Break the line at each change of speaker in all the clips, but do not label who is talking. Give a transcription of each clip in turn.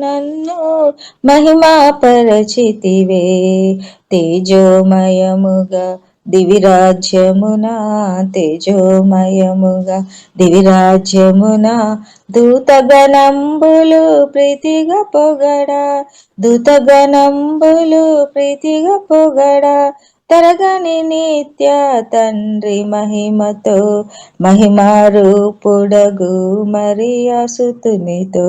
నన్ను మహిమాపరచితివే. తేజోమయముగా దివిరాజ్యమున, తేజోమయముగా దివిరాజ్యమున దూతగణంబులు ప్రీతిగా పొగడా, దూతగణంబులు ప్రీతిగా పొగడా. తరగని నిత్య తండ్రి మహిమతో, మహిమారూపుడగు మరియా సుతునితో,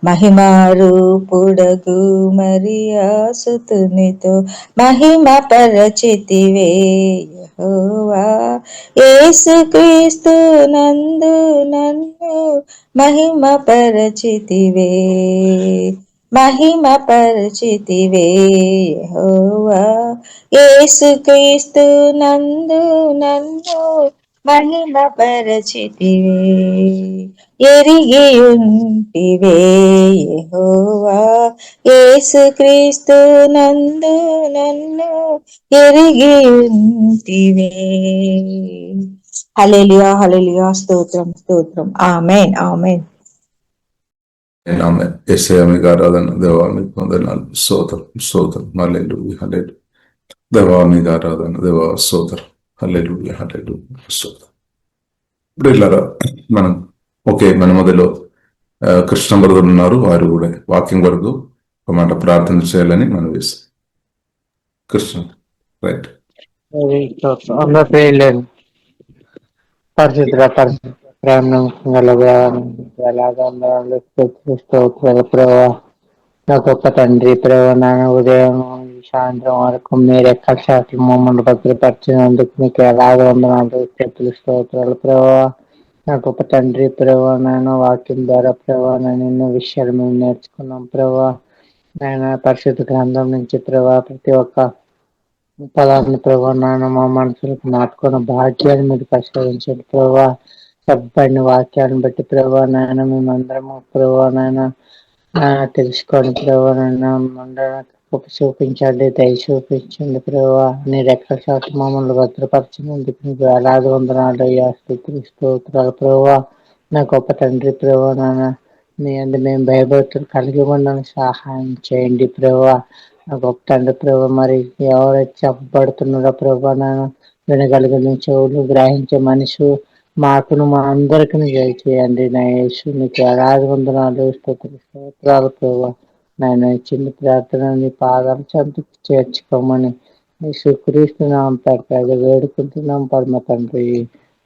మహిమారూపుడగు మరియా సుతునితో మహిమ పరచితివే యెహోవా. యేసుక్రీస్తు నందు నన్ను మహిమ పరచితివే, మహిమ పరచితివే యెహోవా. యేసుక్రీస్తు నందు నన్ను మహిమ పరచితివే. ఎరిగియుంటివే యెహోవా, యేసుక్రీస్తు నందు నన్ను ఎరిగియుంటివే. హల్లెలూయా, హల్లెలూయా, స్తోత్రం, స్తోత్రం. ఆమేన్, ఆమేన్.
యేసయ్యా మీకు ఆరాధన, దేవా మీకు వందనాలు, స్తోత్రం, స్తోత్రం. హల్లెలూయా, హల్లెలూయా. దేవా మీకు ఆరాధన, దేవా స్తోత్రం. హల్లెలూయా, హల్లెలూయా, స్తోత్రం. ఇప్పుడు ఇలారా మనం మన మొదలు కృష్ణ బ్రదర్ ఉన్నారు, వారు కూడా వాకింగ్ వరకు ఒక మాట ప్రార్థన చేయాలని మనం వేస్తాం. కృష్ణ రైట్.
పరిశుద్ధ ప్రేమ ప్రభావ, నా గొప్ప తండ్రి ప్రభావ, నాన్న ఉదయం సాయంత్రం వరకు మీరు ఎక్కడ శాతం మమ్మల్ని భద్రపరిచినందుకు మీకు ఎలాగ వందనాలు, చెప్పులు, స్తోత్రాలు ప్రభావ. నా గొప్ప తండ్రి ప్రభావ, నాయన వాక్యం ద్వారా ప్రభావ నేను ఎన్నో విషయాలు మేము నేర్చుకున్నాం ప్రభావ. నాయన పరిశుద్ధ గ్రంథం నుంచి ప్రభావ ప్రతి ఒక్క పదార్థాన్ని ప్రభావ నాయన మా మనసులకు నాటుకున్న భాగ్యాన్ని మీరు ప్రసాదించండి ప్రభావ. చెప్పబడిన వాక్యాలను బట్టి ప్రభావ నాయన మేమందరము ప్రభావ నాయన తెలుసుకోండి ప్రభావ నాయన కృప చూపించండి, దయ చూపించండి ప్రభావ. నీ రెక్కల శాతం మమ్మల్ని భద్రపరిచినందుకు మీకు వేలాది వందనాలు అయ్యా, స్తుతులు, స్తోత్రాలు ప్రభావ. నా గొప్ప తండ్రి ప్రభావ నాయన మీ అందరూ మేము భయభక్తులు కలిగి ఉండని సహాయం చేయండి ప్రభావ. నా గొప్ప తండ్రి ప్రభావ, మరి ఎవరైతే చెప్పబడుతున్నారో ప్రభావ నాయన వినగలిగిన చెవులు, గ్రహించే మనిషి మాకును మా అందరికీ జయ చేయండి. నా యేసు మీకు వేలాది వందనాలు, స్తుతులు, స్తోత్రాలు ప్రభావ. నాయన చిన్న ప్రార్థన నీ పాదాలు చెంతకు చేర్చుకోమని యేసుక్రీస్తు నామం పేరిట వేడుకుంటున్నాం పరమ తండ్రి.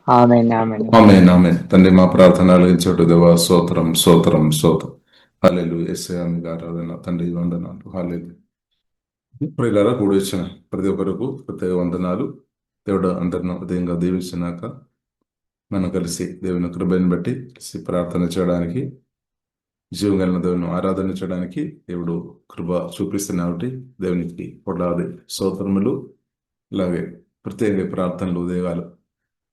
ఆమేన్, ఆమేన్,
ఆమేన్, ఆమేన్. తండ్రి మా ప్రార్థన ఆలకించుట దేవా స్తోత్రం, స్తోత్రం, స్తోత్రం. హల్లెలూయా, యేసయ్యా మీకు ఆరాధన, తండ్రి వందనాలు. హల్లెలూయా. ప్రియులారా, కూడి వచ్చిన ప్రతి ఒక్కరికి ప్రత్యేక వందనాలు. దేవుడు అందరిని ఉదయంగా దీవించినాక మనం కలిసి దేవుని కృపను బట్టి కలిసి ప్రార్థన చేయడానికి, జీవం కలిగిన దేవుని ఆరాధన చేయడానికి దేవుడు కృప చూపిస్తున్నటువంటి దేవునికి కొట్లాది స్తోత్రములు. అలాగే ప్రత్యేక ప్రార్థనలు, ఉదయాలు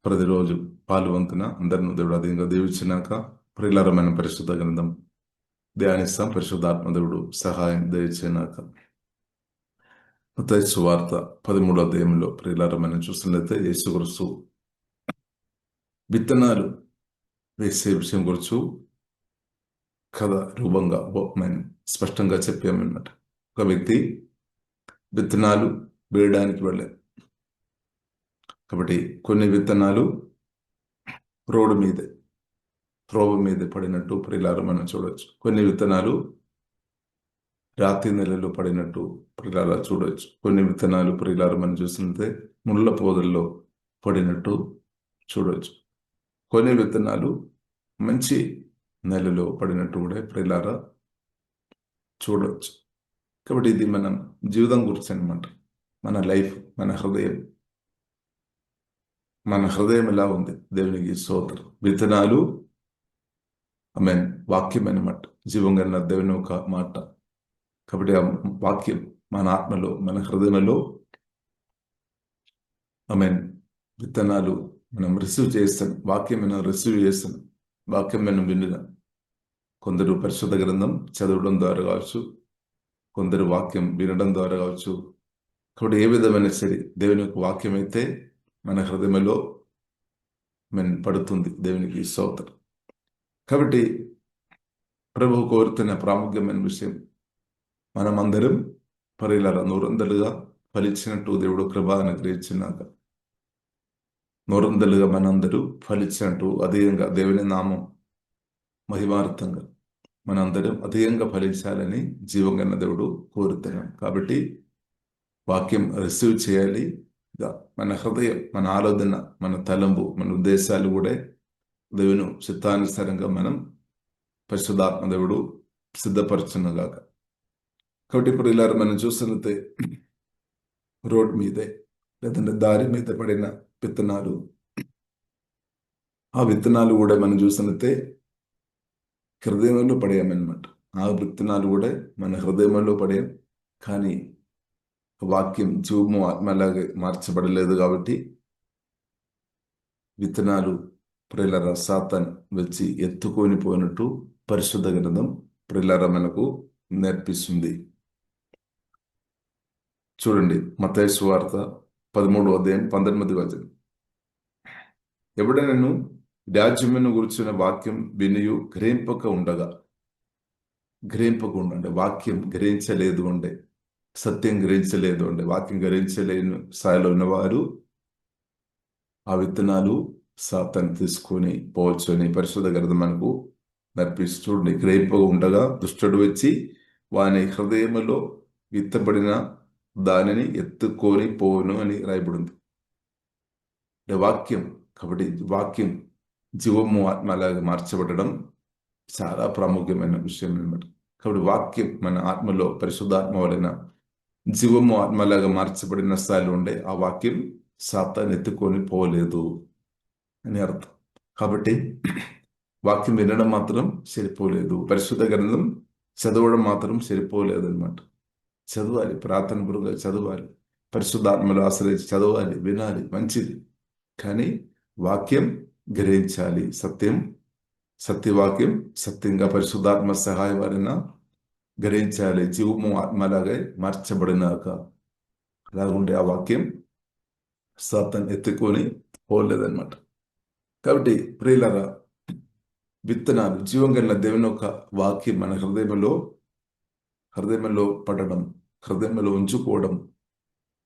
ప్రతిరోజు పాల్వంతున అందరిని దేవుడు అధికంగా దీవించినాక ప్రియులారమైన పరిశుద్ధ గ్రంథం ధ్యానిస్తాం. పరిశుద్ధాత్మ దేవుడు సహాయం దయచేనాక మత్తయి సువార్త 13వ అధ్యాయంలో ప్రియులారమైన చూస్తున్నట్లయితే యేసుక్రీస్తు విత్తనాలు వేసే విషయం గురించి కథ రూపంగా స్పష్టంగా చెప్పామన్నమాట. ఒక వ్యక్తి విత్తనాలు వేయడానికి వెళ్ళారు. కాబట్టి కొన్ని విత్తనాలు రోడ్డు మీదే, త్రోవ మీద పడినట్టు ప్రియులారా మనం చూడవచ్చు. కొన్ని విత్తనాలు రాతి నెలలో పడినట్టు ప్రియులారా చూడవచ్చు. కొన్ని విత్తనాలు ప్రియులారా మనం చూస్తుంటే ముళ్ళ పొదల్లో పడినట్టు చూడవచ్చు. కొన్ని విత్తనాలు మంచి నెలలో పడినట్టు కూడా ప్రియులారా చూడవచ్చు. కాబట్టి ఇది మనం జీవితం గురించి అనమాట. మన లైఫ్, మన హృదయం ఎలా ఉంది దేవునికి స్తోత్రం. విత్తనాలు వాక్యం అనమాట, జీవం కలిగిన దేవుని ఒక మాట. కాబట్టి ఆ వాక్యం మన ఆత్మలో, మన హృదయంలో విత్తనాలు మనం రిసీవ్ చేస్తాం. వాక్యం మనం రిసీవ్ చేస్తాం, వాక్యం మనం వినడం. కొందరు పరిశుద్ధ గ్రంథం చదవడం ద్వారా కావచ్చు, కొందరు వాక్యం వినడం ద్వారా కావచ్చు. కాబట్టి ఏ విధమైన సరే దేవుని యొక్క వాక్యం అయితే మన హృదయంలో పడుతుంది. దేవునికి స్తోత్రం. కాబట్టి ప్రభు కోరుతున్న ప్రాముఖ్యమైన విషయం, మనమందరం పరిలారా నూరందలుగా ఫలించినట్టు దేవుడు కృప అనుగ్రహించినాక, నూరందలుగా మనందరూ ఫలించినట్టు అధికంగా దేవుని నామం మహిమార్థంగా మనందరం అధికంగా ఫలించాలని జీవంగన్న దేవుడు కోరుతున్నాం. కాబట్టి వాక్యం రిసీవ్ చేయాలి. మన హృదయం, మన ఆలోచన, మన తలంపు, మన ఉద్దేశాలు కూడా దేవుని చిత్తానుసారంగా మనం పరిశుద్ధాత్మ దేవుడు సిద్ధపరచునుగాక. కాబట్టి ఇప్పుడు ఇలా మనం చూస్తున్నట్టే రోడ్ మీదే లేదంటే దారి మీద పడిన విత్తనాలు, ఆ విత్తనాలు కూడా మనం చూస్తున్నట్టే హృదయంలో పడేయమన్నమాట. ఆ విత్తనాలు కూడా మన హృదయంలో పడేయం. కానీ వాక్యం జీవము ఆత్మలాగా మార్చబడలేదు కాబట్టి విత్తనాలు ప్రియులారా సాతాన్ వచ్చి ఎత్తుకొని పోయినట్టు పరిశుద్ధ గ్రంథం ప్రియులారా మనకు నేర్పిస్తుంది. చూడండి, మత్తయి సువార్త 13వ అధ్యాయం 19వ వచనం. ఎవడనను రాజ్యమును గురించిన వాక్యం వినియు గ్రహింపక ఉండగా, గ్రహింపకుండా వాక్యం గ్రహించలేదు అంటే, సత్యం గ్రహించలేదు అంటే, వాక్యం గ్రహించలేని స్థాయిలో ఉన్నవారు ఆ విత్తనాలు సాతాను తీసుకొని పోవచ్చు అని పరిశుద్ధ గ్రంథం మనకు నేర్పిస్తూ చూడండి. గ్రహింపగా ఉండగా దుష్టుడు వచ్చి వాని హృదయములో విత్తబడిన దానిని ఎత్తుకొని పోను అని రాయబడింది. వాక్యం, కాబట్టి వాక్యం జీవము ఆత్మలాగా మార్చబడడం చాలా ప్రాముఖ్యమైన విషయం అన్నమాట. కాబట్టి వాక్యం మన ఆత్మలో పరిశుద్ధాత్మ వలన జీవము ఆత్మలాగా మార్చబడిన స్థాయిలో ఉండే ఆ వాక్యం సాతాను ఎత్తుకొని పోలేదు అని అర్థం. కాబట్టి వాక్యం వినడం మాత్రం సరిపోలేదు, పరిశుద్ధ గ్రంథం చదవడం మాత్రం సరిపోలేదు అనమాట. చదవాలి, ప్రార్థన పూర్వకంగా చదవాలి, పరిశుద్ధాత్మలో ఆశ్రయించి చదవాలి, వినాలి, మంచిది. కానీ వాక్యం గ్రహించాలి. సత్యవాక్యం సత్యంగా పరిశుద్ధాత్మ సహాయం వలన గ్రహించాలి. జీవము ఆత్మలాగా మార్చబడినాక అలాగుండే ఆ వాక్యం సాతాను ఎత్తుకొని పోలేదన్నమాట. కాబట్టి ప్రియులారా, విత్తనాలు జీవం గల దేవుని యొక్క వాక్యం మన హృదయంలో పడడం, హృదయంలో ఉంచుకోవడం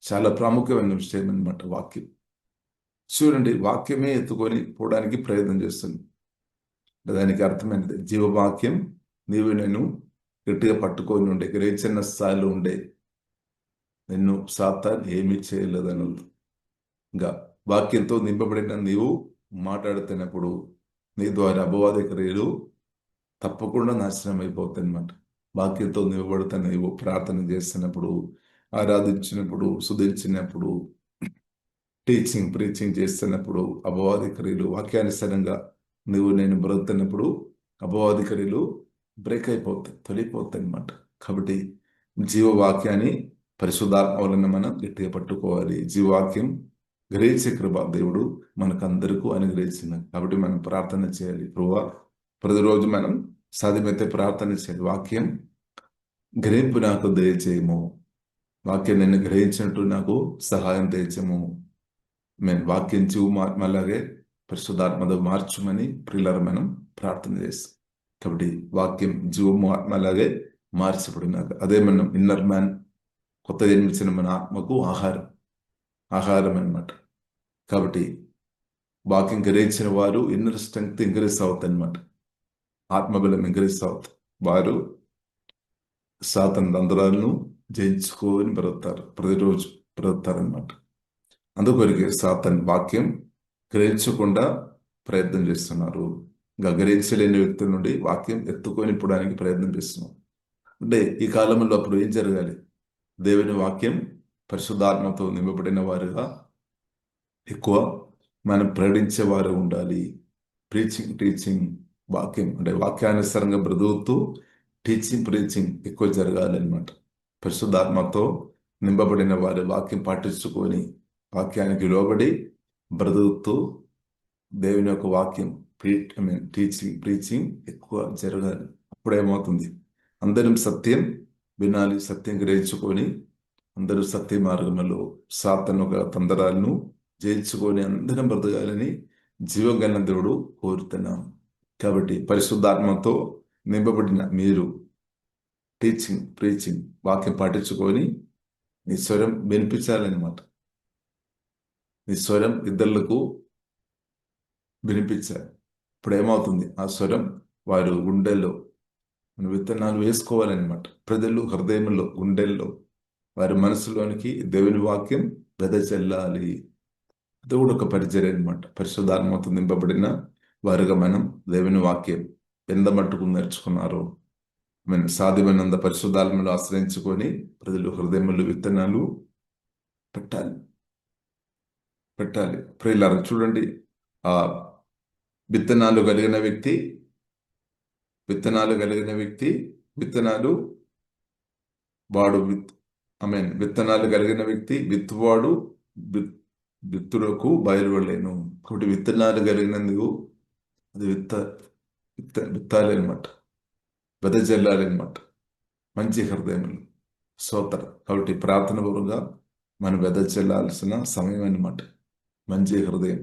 చాలా ప్రాముఖ్యమైన విషయం అన్నమాట. వాక్యం చూడండి, వాక్యమే ఎత్తుకొని పోవడానికి ప్రయత్నం చేస్తుంది. దానికి అర్థమైనది జీవవాక్యం నీవు నేను గట్టిగా పట్టుకొని ఉండే, గ్రహించిన స్థాయిలో ఉండే నిన్ను సాతాను ఏమీ చేయలేదని. ఇంకా వాక్యంతో నింపబడిన నీవు మాట్లాడుతున్నప్పుడు నీ ద్వారా అపవాది క్రియలు తప్పకుండా నాశనం అయిపోతాయి అన్నమాట. వాక్యంతో నింపబడుతున్న నీవు ప్రార్థన చేస్తున్నప్పుడు, ఆరాధించినప్పుడు, స్తుతించినప్పుడు, ప్రీచింగ్ చేస్తున్నప్పుడు అపవాది క్రియలు వాక్యానుసారంగా నువ్వు నేను బ్రతుకుతున్నప్పుడు అపవాది క్రియలు బ్రేక్ అయిపోతాయి, తొలిపోతాయి అన్నమాట. కాబట్టి జీవవాక్యాన్ని పరిశుద్ధాత్మ వలన మనం గట్టిగా పట్టుకోవాలి. జీవవాక్యం గ్రహించే కృప దేవుడు మనకందరికీ అనుగ్రహించింది. కాబట్టి మనం ప్రార్థన చేయాలి. ప్రభువా, ప్రతిరోజు మనం సాధ్యమైతే ప్రార్థన చేయాలి. వాక్యం గ్రహింపు నాకు దయచేయము, వాక్యం నేను గ్రహించినట్టు నాకు సహాయం దయచేయము. మేము వాక్యం జీవమాత్మలాగే పరిశుద్ధాత్మతో మార్చుమని ప్రియులారా మనం ప్రార్థన చేస్తాం. కాబట్టి వాక్యం జీవము ఆత్మలాగే మార్చబడినాక అదే మనం ఇన్నర్ మ్యాన్, కొత్త జన్మించిన మన ఆత్మకు ఆహారం అన్నమాట. కాబట్టి వాక్యం గ్రహించిన వారు ఇన్నర్ స్ట్రెంగ్త్ ఇంక్రీజ్ అవుతుంది అన్నమాట. ఆత్మబలం ఇంక్రీజ్ అవుతుంది. వారు సాతాను తంత్రాలను జయించుకొని ప్రతిరోజు బ్రతుకుతారన్నమాట. అందుకొరికి సాతాను వాక్యం గ్రహించకుండా ప్రయత్నం చేస్తున్నారు. ఇంకా గ్రహించలేని వ్యక్తుల నుండి వాక్యం ఎత్తుకొని పోవడానికి ప్రయత్నం చేస్తున్నాం. అంటే ఈ కాలంలో అప్పుడు ఏం జరగాలి? దేవుని వాక్యం పరిశుద్ధాత్మతో నింపబడిన వారుగా ఎక్కువ మనం ప్రకటించేవారు ఉండాలి. టీచింగ్ వాక్యం అంటే వాక్యానుసారంగా బ్రతుకుతూ ప్రీచింగ్ ఎక్కువ జరగాలన్నమాట. పరిశుద్ధాత్మతో నింపబడిన వారు వాక్యం పాటించుకొని వాక్యానికి లోబడి బ్రతుకుతూ దేవుని యొక్క వాక్యం ప్రీచింగ్ ఎక్కువ జరగాలి. అప్పుడేమవుతుంది? అందరం సత్యం వినాలి, సత్యం గ్రహించుకొని అందరూ సత్య మార్గంలో సాతాను ఒక తంత్రాలను జయించుకొని అందరం బ్రతకాలని జీవగల దేవుడు కోరుతున్నాం. కాబట్టి పరిశుద్ధాత్మతో నింపబడిన మీరు టీచింగ్, ప్రీచింగ్, వాక్యం పాటించుకొని నీ స్వరం వినిపించాలన్నమాట. నీ స్వరం ఇద్దరులకు వినిపించాలి. ఇప్పుడు ఏమవుతుంది? ఆ స్వరం వారు గుండెల్లో విత్తనాలు వేసుకోవాలన్నమాట. ప్రజలు హృదయంలో, గుండెల్లో, వారి మనసులోనికి దేవుని వాక్యం వెదజల్లాలి. అది కూడా ఒక పరిచర్య అనమాట. పరిశుద్ధాత్మతో నింపబడిన వారుగా మనం దేవుని వాక్యం ఎంత మట్టుకు నేర్చుకున్నారో సాధ్యమైనంత పరిశుద్ధాత్మను ఆశ్రయించుకొని ప్రజలు హృదయంలో విత్తనాలు పెట్టాలి. ప్రియులారా, చూడండి, ఆ విత్తనాలు కలిగిన వ్యక్తి విత్తనాలు కలిగిన వ్యక్తి విత్తువాడు విత్తులకు బయలువలేను. కాబట్టి విత్తనాలు కలిగినందుకు అది విత్తాలి అనమాట, వెదజల్లాలన్నమాట మంచి హృదయములు. స్తోత్రం. కాబట్టి ప్రార్థన పూర్వకంగా మనం వెదజల్లాల్సిన సమయం అన్నమాట, మంచి హృదయం.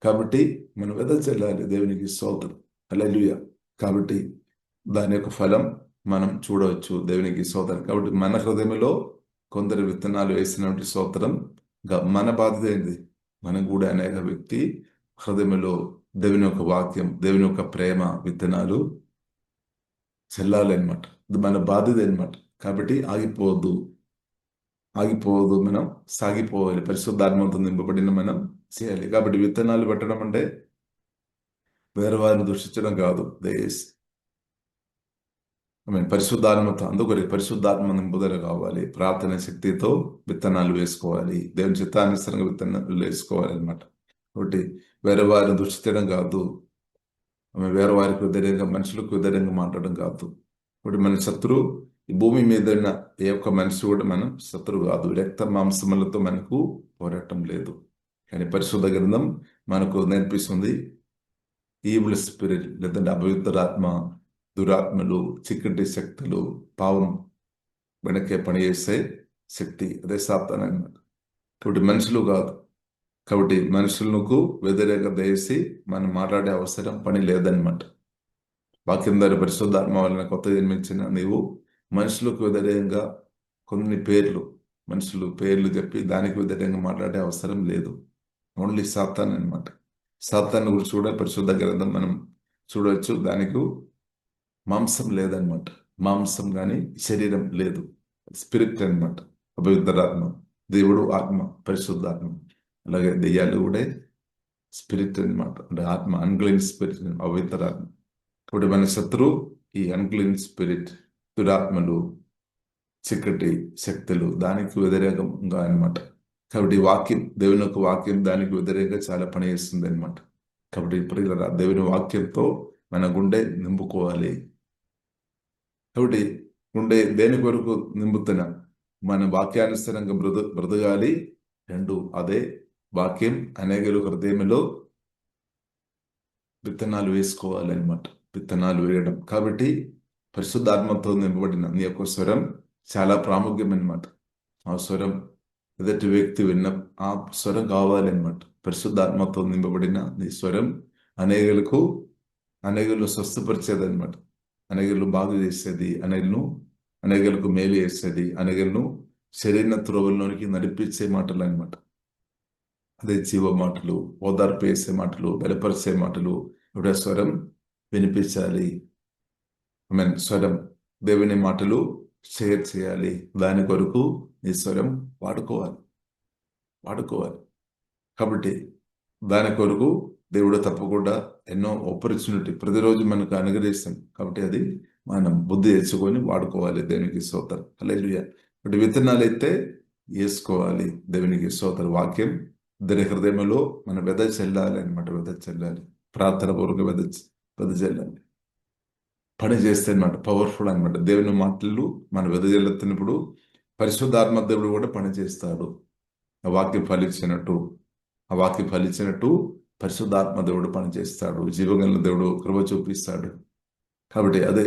కాబట్టి మనం వెదజల్లాలి. దేవునికి స్తోత్రం. హల్లెలూయా. కాబట్టి దాని యొక్క ఫలం మనం చూడవచ్చు. దేవునికి స్తోత్రం. కాబట్టి మన హృదయంలో కొందరు విత్తనాలు వేసినటువంటి స్తోత్రం. మన బాధ్యత ఏంటి? మనం కూడా అనేక వ్యక్తి హృదయంలో దేవుని యొక్క వాక్యం, దేవుని యొక్క ప్రేమ విత్తనాలు చెల్లాలి అనమాట. ఇది మన బాధ్యత అనమాట. కాబట్టి ఆగిపోవద్దు, మనం సాగిపోవాలి. పరిశుద్ధాత్మతో నింపబడిన మనం చేయాలి. కాబట్టి విత్తనాలు పెట్టడం అంటే వేరే వారిని దూషించడం కాదు. పరిశుద్ధాత్మతో, అందుకొరకు పరిశుద్ధాత్మ నింపుదల కావాలి. ప్రార్థన శక్తితో విత్తనాలు వేసుకోవాలి. దేవుని చిత్తానుసారంగా విత్తనాలు వేసుకోవాలి అనమాట. కాబట్టి వేరే వారిని దూషించడం కాదు, వేరే వారికి వ్యతిరేకంగా, మనుషులకు వ్యతిరేకంగా మాట్లాడడం కాదు. కాబట్టి మన శత్రువు ఈ భూమి మీద ఉన్న ఏ ఒక్క మనిషి కూడా మనం శత్రువు కాదు. రక్త మాంసములతో మనకు పోరాటం లేదు. కానీ పరిశుద్ధ గ్రంథం మనకు నేర్పిస్తుంది ఈవిల్ స్పిరిట్, లేదంటే అపవిత్రాత్మ, దురాత్మలు, చీకటి శక్తులు, పావం వెనకే పనిచేసే శక్తి, అదే సాతాను అన్నమాట. కాబట్టి మనుషులు కాదు. కాబట్టి మనుషులకు వ్యతిరేకత వేసి మనం మాట్లాడే అవసరం పని లేదన్నమాట. వాక్యం ద్వారా పరిశుద్ధాత్మ వలన కొత్త జన్మించిన నీవు మనుషులకు వ్యతిరేకంగా కొన్ని మనుషులు పేర్లు చెప్పి దానికి వ్యతిరేకంగా మాట్లాడే అవసరం లేదు. ఓన్లీ సాతాన్ అనమాట. సాతాన్ని గురించి కూడా పరిశుద్ధ గ్రంథం మనం చూడవచ్చు. దానికి మాంసం లేదనమాట. మాంసం కానీ శరీరం లేదు. స్పిరిట్ అనమాట. అపవిత్రాత్మ, దేవుడు ఆత్మ, పరిశుద్ధాత్మ. అలాగే దెయ్యాలు కూడా స్పిరిట్ అనమాట, అంటే ఆత్మ, అన్క్లీన్ స్పిరిట్, అపవిత్రాత్మ. కాబట్టి మన శత్రువు ఈ అన్క్లీన్ స్పిరిట్, దురాత్మలు, చీకటి శక్తులు, దానికి వ్యతిరేకంగా అనమాట. కాబట్టి వాక్యం, దేవుని యొక్క వాక్యం దానికి వ్యతిరేకంగా చాలా పని చేస్తుంది అనమాట. కాబట్టి ఇప్పుడు దేవుని వాక్యంతో మన గుండె నింపుకోవాలి. కాబట్టి గుండె దేని కొరకు నింపుతున్నా? మన వాక్యానుసారంగా బ్రతకాలి. రెండు, అదే వాక్యం అనేకలు హృదయంలో విత్తనాలు వేసుకోవాలన్నమాట. విత్తనాలు వేయడం. కాబట్టి పరిశుద్ధాత్మతో నింపబడిన నీ యొక్క స్వరం చాలా ప్రాముఖ్యం అన్నమాట. ఆ స్వరం ఎదుటి వ్యక్తి విన్న ఆ స్వరం కావాలన్నమాట. పరిశుద్ధాత్మతో నింపబడిన నీ స్వరం అనేకలు స్వస్థపరిచేది అనమాట. అనేకలు బాగు చేసేది, అనేకలకు మేలు చేసేది, అనేకలను శరీర త్రోవల్లోనికి నడిపించే మాటలు అనమాట. అదే జీవ మాటలు, ఓదార్పు వేసే మాటలు, బలపరిచే మాటలు. ఇప్పుడు స్వరం వినిపించాలి. స్వరం, దేవుని మాటలు షేర్ చేయాలి. దాని కొరకు నీ స్వరం వాడుకోవాలి. కాబట్టి దాని కొరకు దేవుడు తప్పకుండా ఎన్నో ఆపర్చునిటీ ప్రతిరోజు మనకు అనుగ్రహిస్తాం. కాబట్టి అది మనం బుద్ధి తెచ్చుకొని వాడుకోవాలి. దేవునికి స్తోత్రం. హల్లెలూయా. కాబట్టి విత్తనాలు అయితే వేసుకోవాలి. దేవునికి స్తోత్రం. వాక్యం ఇద్దరి హృదయంలో మన వెదజల్లాలి అనమాట. వెదజల్లాలి. ప్రార్థన పూర్వక వెదజల్లాలి. పని చేస్తే అనమాట. పవర్ఫుల్ అనమాట. దేవుని మాటలు మన వెదజల్లుతున్నప్పుడు పరిశుద్ధాత్మ దేవుడు కూడా పని చేస్తాడు. ఆ వాక్యం ఫలించినట్టు పరిశుద్ధాత్మ దేవుడు పనిచేస్తాడు. జీవగల దేవుడు కృప చూపిస్తాడు. కాబట్టి అదే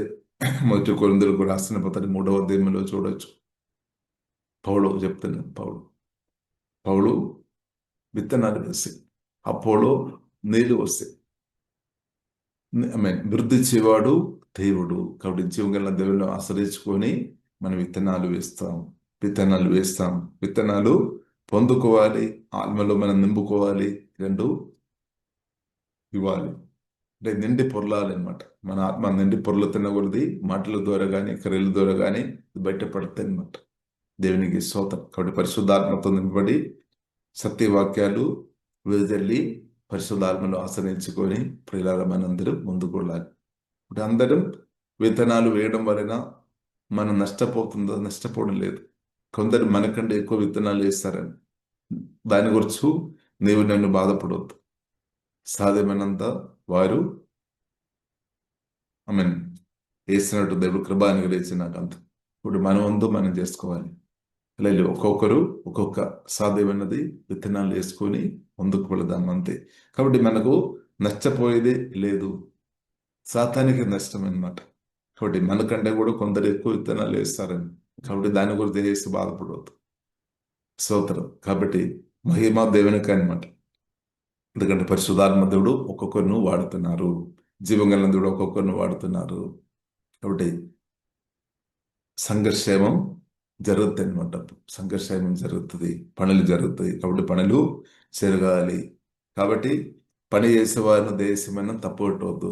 మొదటి కొరింథీయులకు రాసిన పత్రిక 3వ అధ్యాయంలో చూడొచ్చు. పౌలు చెప్తున్నాడు. పౌలు విత్తనాలు వేసి, అపోలో నీళ్లు వస్తాయి. వృద్ధి చేయవాడు దేవుడు. కాబట్టి జీవం దేవుని ఆశ్రయించుకొని మనం విత్తనాలు వేస్తాం. విత్తనాలు పొందుకోవాలి, ఆత్మలో మనం నింపుకోవాలి, రెండు ఇవ్వాలి. అంటే నిండి పొరలాలి అనమాట. మన ఆత్మ నిండి పొరలుతున్న కొలది మాటల ద్వారా కానీ క్రియల ద్వారా కానీ బయటపడతాయి అనమాట. దేవునికి స్తోత్రం. కాబట్టి పరిశుద్ధాత్మతో నింపబడి సత్యవాక్యాలు వెదజల్లి పరిశుద్ధాత్మను ఆశ్రయించుకొని ప్రియులారా మనందరం ముందుకు వెళ్ళాలి. ఇప్పుడు అందరం విత్తనాలు వేయడం వలన మనం నష్టపోవడం లేదు. కొందరు మనకంటే ఎక్కువ విత్తనాలు వేస్తారని దాని గురించి నీవు నన్ను బాధపడవద్దు. సాధ్యమైనంత వారు వేసినట్టు దేవుడు కృప అనుగ్రహించినాక అంత. ఇప్పుడు మన వంతు మనం చేసుకోవాలి. లేదు, ఒక్కొక్కరు ఒక్కొక్క సాధ్యమైనది విత్తనాలు వేసుకొని ముందుకు వెళదాం అంతే. కాబట్టి మనకు నష్టపోయేది లేదు, సాతానికి నష్టం అన్నమాట. కాబట్టి మనకంటే కూడా కొందరు ఎక్కువ విత్తనాలు వేస్తారని, కాబట్టి దాని గురించి వేసి బాధపడవద్దు. స్తోత్రం. కాబట్టి మహిమ దేవునికి అనమాట. ఎందుకంటే పరిశుద్ధాత్మ దేవుడు ఒక్కొక్కరిని వాడుతున్నారు, జీవంగల దేవుడు ఒక్కొక్కరిని వాడుతున్నారు. కాబట్టి సంఘర్షేమం జరుగుతుంది అనమాట. సంఘర్షేమం జరుగుతుంది, పనులు జరుగుతాయి. కాబట్టి పనులు జరగాలి. కాబట్టి పని చేసేవారిని దేశమైన తప్పవద్దు.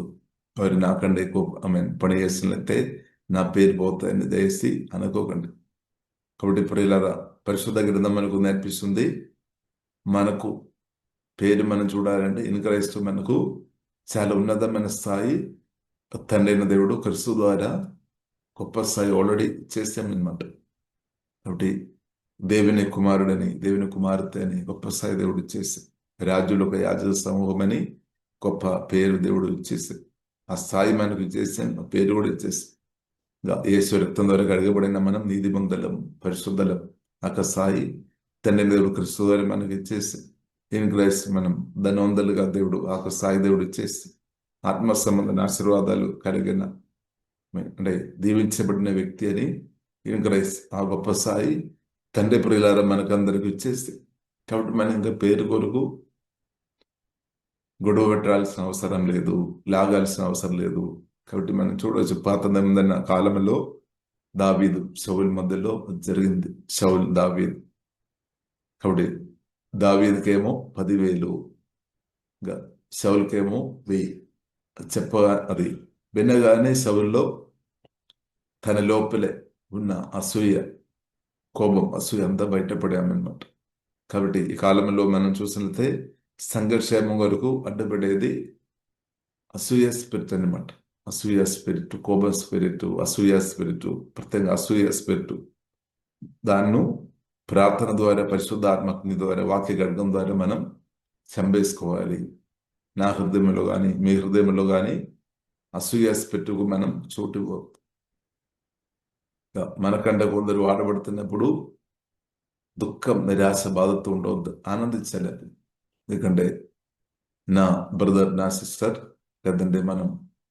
వారు నాకంటే ఎక్కువ పని చేసినట్లయితే నా పేరు పోతాయని దయచేసి అనుకోకండి. కాబట్టి ఇప్పుడు ఇలా పరిశుద్ధ గ్రంథం మనకు నేర్పిస్తుంది, మనకు పేరు మనం చూడాలంటే ఇన్ క్రైస్తు మనకు చాలా ఉన్నతమైన స్థాయి తండ్రి అయిన దేవుడు క్రీస్తు ద్వారా గొప్ప స్థాయి ఆల్రెడీ చేసామన్నమాట. కాబట్టి దేవుని కుమారుడని, దేవుని కుమార్తె అని గొప్ప స్థాయి దేవుడు ఇచ్చేసి, రాజులు ఒక యాజక సమూహం అని గొప్ప పేరు దేవుడు ఇచ్చేసి, ఆ స్థాయి మనకు ఇచ్చేసి పేరు కూడా ఇచ్చేసి, యేసు రక్తం ద్వారా కడగబడిన మనం నీతిమంతులం, పరిశుద్ధలం. ఆ స్థాయి తండ్రి దేవుడు క్రీస్తు ద్వారా మనకు ఇచ్చేసి, ఇన్ క్రైస్ట్ మనం ధనవంతులుగా దేవుడు ఆ స్థాయి దేవుడు ఇచ్చేసి, ఆత్మ సంబంధమైన ఆశీర్వాదాలు కలిగిన అంటే దీవించబడిన వ్యక్తి అని ఇన్ క్రైస్ట్ ఆ గొప్ప స్థాయి తండ్రి ప్రియులారా మనకందరికి ఇచ్చేసి, కాబట్టి మనం ఇంకా పేరు కొరకు గొడవ పెట్టాల్సిన అవసరం లేదు, లాగాల్సిన అవసరం లేదు. కాబట్టి మనం చూడవచ్చు, పాత నిబంధన కాలంలో దావీదు సౌలు మధ్యలో జరిగింది. సౌలు దావీదు. కాబట్టి దావీదుకేమో 10,000, సౌలుకేమో 1000. అది వినగానే సౌల్లో తన లోపలే ఉన్న అసూయ, కోపం, అసూయ అంతా బయటపడామన్నమాట. కాబట్టి ఈ కాలంలో మనం చూసినట్లయితే సంఘర్షేమం వరకు అడ్డుపడేది అసూయ స్పిరిట్ అనమాట. అసూయ స్పిరిట్, కోపం స్పిరిట్, అసూయ స్పిరిట్, ప్రత్యేకంగా అసూయ స్పిరిట్. దాన్ని ప్రార్థన ద్వారా, పరిశుద్ధాత్మకుని ద్వారా, వాక్య గర్గం ద్వారా మనం చంపేసుకోవాలి. నా హృదయంలో కానీ మీ హృదయంలో కానీ అసూయ స్పిరిట్కు మనం చోటు మనకంటే కొందరు వాడబడుతున్నప్పుడు దుఃఖం, నిరాశ, బాధతో ఉండవద్దు, ఆనందించాలి. ఎందుకంటే నా బ్రదర్, నా సిస్టర్, లేదంటే మనం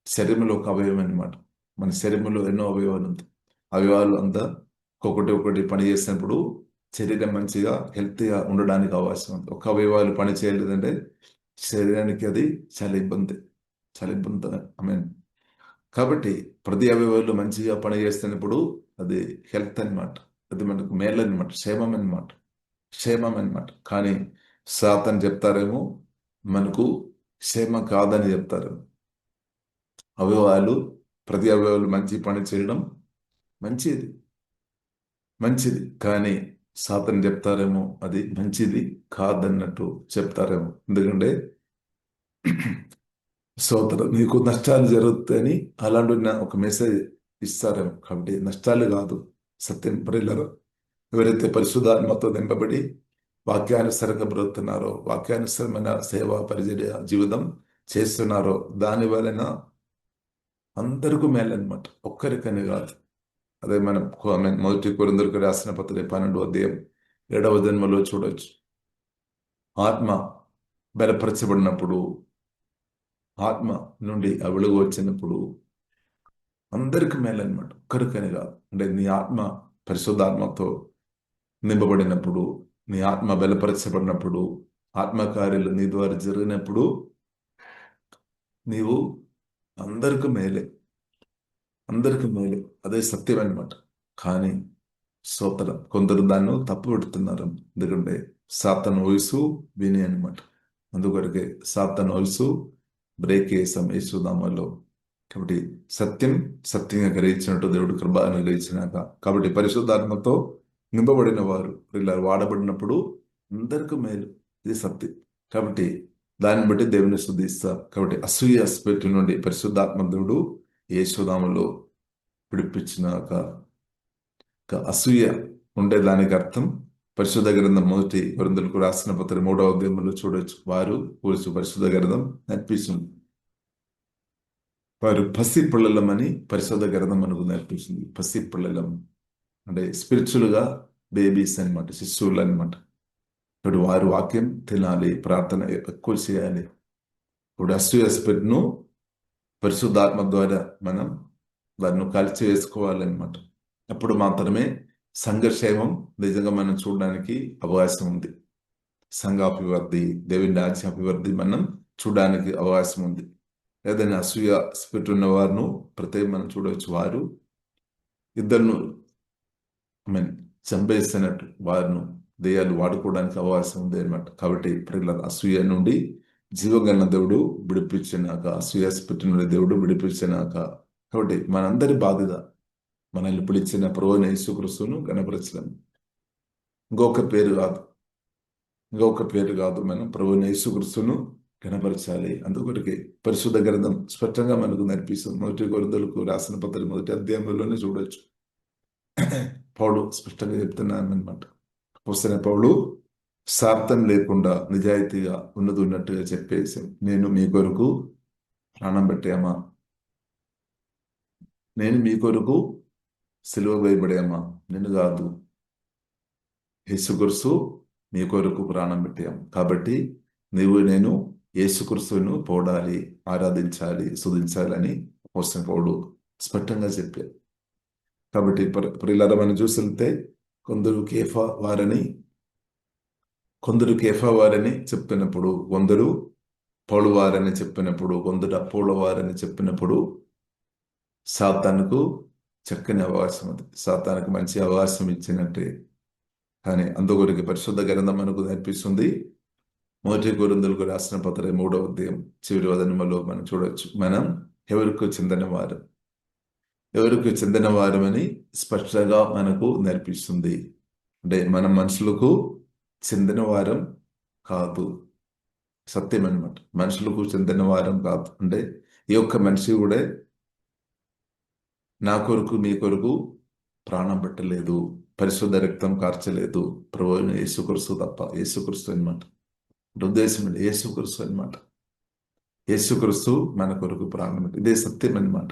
శరీరంలో ఒక అవయవం అనమాట. మన శరీరంలో ఎన్నో అవయవాలు ఉంటాయి. అవయవాలు అంతా ఒక్కొక్కటి పని చేసినప్పుడు శరీరం మంచిగా హెల్తీగా ఉండడానికి అవకాశం ఉంది. ఒక అవయవాలు పని చేయలేదంటే శరీరానికి అది చాలా ఇబ్బంది. కాబట్టి ప్రతి అవయవాలు మంచిగా పని చేస్తున్నప్పుడు అది హెల్త్ అనమాట, అది మనకు మేలు అనమాట, క్షేమం అనమాట. కానీ సాతాను చెప్తారేమో మనకు క్షేమం కాదని చెప్తారు. ప్రతి అవయవాలు మంచి పని చేయడం మంచిది, కానీ సాతాను చెప్తారేమో అది మంచిది కాదన్నట్టు చెప్తారేమో. ఎందుకంటే నీకు నష్టాలు జరుగుతాయని అలాంటి ఒక మెసేజ్ ఇస్తారేమో. కాబట్టి నష్టాలు కాదు, సత్యం ప్రియులారా. ఎవరైతే పరిశుద్ధాత్మతో నింపబడి వాక్యానుసరంగా బ్రతుకుతున్నారో, వాక్యానుసరమైన సేవా పరిచర్య జీవితం చేస్తున్నారో, దాని వలన అందరికీ మేలన్నమాట, ఒక్కరికని కాదు. అదే మనం 1 కొరింథీయులకు రాసిన పత్రిక 12వ అధ్యాయం 7వ జన్మలో చూడొచ్చు. ఆత్మ బలపరచబడినప్పుడు, ఆత్మ నుండి ఆ వెలుగు వచ్చినప్పుడు అందరికి మేలన్నమాట, ఒక్కరికని కాదు. అంటే నీ ఆత్మ పరిశుద్ధాత్మతో నింపబడినప్పుడు, నీ ఆత్మ బలపరచబడినప్పుడు, ఆత్మకార్యాలు నీ ద్వారా జరిగినప్పుడు నీవు అందరికి మేలే. అందరికి మేలు, అదే సత్యం అనమాట. కానీ స్తోత్రం, కొందరు దాన్ని తప్పు పెడుతున్నారు. ఎందుకంటే సాతాను వయసు విని అనమాట. అందుకొరకే సాతాను వయసు బ్రేక్ చేసాం యేసునామములో. కాబట్టి సత్యం సత్యంగా గ్రహించినట్టు దేవుడు కృప అనుగ్రహించినాక, కాబట్టి పరిశుద్ధాత్మతో నింపబడిన వారు ఇలా వాడబడినప్పుడు అందరికీ మేలు, ఇది సత్యం. కాబట్టి దాన్ని బట్టి దేవుని స్తుతిస్తారు. కాబట్టి అసూయ స్పిరిట్ నుండి పరిశుద్ధాత్మ దేవుడు యేసునామములో విడిపించినాక, అసూయ ఉండే దానికి అర్థం పరిశుద్ధ గ్రంథం 1 కొరింథీయులకు రాసిన పత్రిక 3వ అధ్యాయంలో చూడొచ్చు. వారు పరిశుద్ధ గ్రంథం నేర్పిస్తుంది. వారు పసి పిల్లలమని పరిశుద్ధ గ్రంథం మనకు నేర్పిస్తుంది. పసి పిల్లలం అంటే స్పిరిచువల్ గా బేబీస్ అనమాట, శిశువులు అనమాట. ఇప్పుడు వారు వాక్యం తినాలి, ప్రార్థన ఎక్కువ చేయాలి. ఇప్పుడు అసూయ స్పిరిట్ ను పరిశుద్ధాత్మ ద్వారా మనం దాన్ని కలిసి వేసుకోవాలన్నమాట. అప్పుడు మాత్రమే సంఘక్షేమం నిజంగా మనం చూడడానికి అవకాశం ఉంది. సంఘాభివృద్ధి, దేవుని రాజ్యాభివృద్ధి మనం చూడడానికి అవకాశం ఉంది. ఏదైనా అసూయ స్పిరిట్ ఉన్న వారిను ప్రతి మనం చూడవచ్చు. వారు ఇద్దరును చంపేస్తున్నట్టు వారిను దెయ్యాలు వాడుకోవడానికి అవకాశం ఉంది అనమాట. కాబట్టి ప్రజల అసూయ నుండి జీవగల దేవుడు విడిపించినాక, అసూయ స్పిరిట్ నుండి దేవుడు విడిపించినాక, కాబట్టి మనందరి బాధ్యత మనల్ని పిలిచిన ప్రభువైన యేసుక్రీస్తును గణపరచడం. ఇంకొక పేరు కాదు, మనం ప్రభువైన యేసుక్రీస్తును గణపరచాలి. అందుకొరకే పరిశుద్ధ గ్రంథం స్పష్టంగా మనకు నేర్పిస్తుంది. 1 కొరింథీయులకు రాసిన పత్రిక 1వ అధ్యాయంలోనే చూడొచ్చు. పౌలు స్పష్టంగా చెప్తున్నాను అనమాట. అపోస్తలుడైన పౌలు స్వార్థం లేకుండా నిజాయితీగా ఉన్నట్టుగా చెప్పేసి, నేను మీ కొరకు ప్రాణం పెట్టామా, నేను మీ కొరకు సిలువ వేయబడామా, నేను కాదు, యేసుక్రీస్తు మీ కొరకు ప్రాణం పెట్టాం. కాబట్టి నేను యేసుక్రీస్తును పోడాలి, ఆరాధించాలి, స్తుతించాలి అని అపోస్తలుడైన పౌలు స్పష్టంగా చెప్పారు. కాబట్టి ప్రియులారా, మనం చూసితే కొందరు కేఫా వారని చెప్పినప్పుడు, కొందరు పౌలు వారని చెప్పినప్పుడు, కొందరు అపోలో వారని చెప్పినప్పుడు సాతానుకు చక్కని అవకాశం, అది సాతానుకు మంచి అవకాశం ఇచ్చినట్టే. కానీ అందుకొరకు పరిశుద్ధ గ్రంథం మనకు నేర్పిస్తుంది. 1 కొరింథీయులకు రాసిన పత్రిక 3వ అధ్యాయం చివరి వచనంలో మనం చూడవచ్చు. మనం ఎవరికి చెందిన వారమని స్పష్టంగా మనకు నేర్పిస్తుంది. అంటే మనం మనుషులకు చెందిన వారం కాదు, సత్యం అనమాట. మనుషులకు చెందిన వారం కాదు. అంటే ఈ ఒక్క మనిషి కూడా నా కొరకు మీ కొరకు ప్రాణం పెట్టలేదు, పరిశుద్ధ రక్తం కార్చలేదు, ప్రభువైన యేసుక్రీస్తు తప్ప. యేసుక్రీస్తు అనమాట ఉద్దేశం, యేసుక్రీస్తు అనమాట. యేసుక్రీస్తు మన కొరకు ప్రాణం పెట్టి, ఇదే సత్యం అనమాట.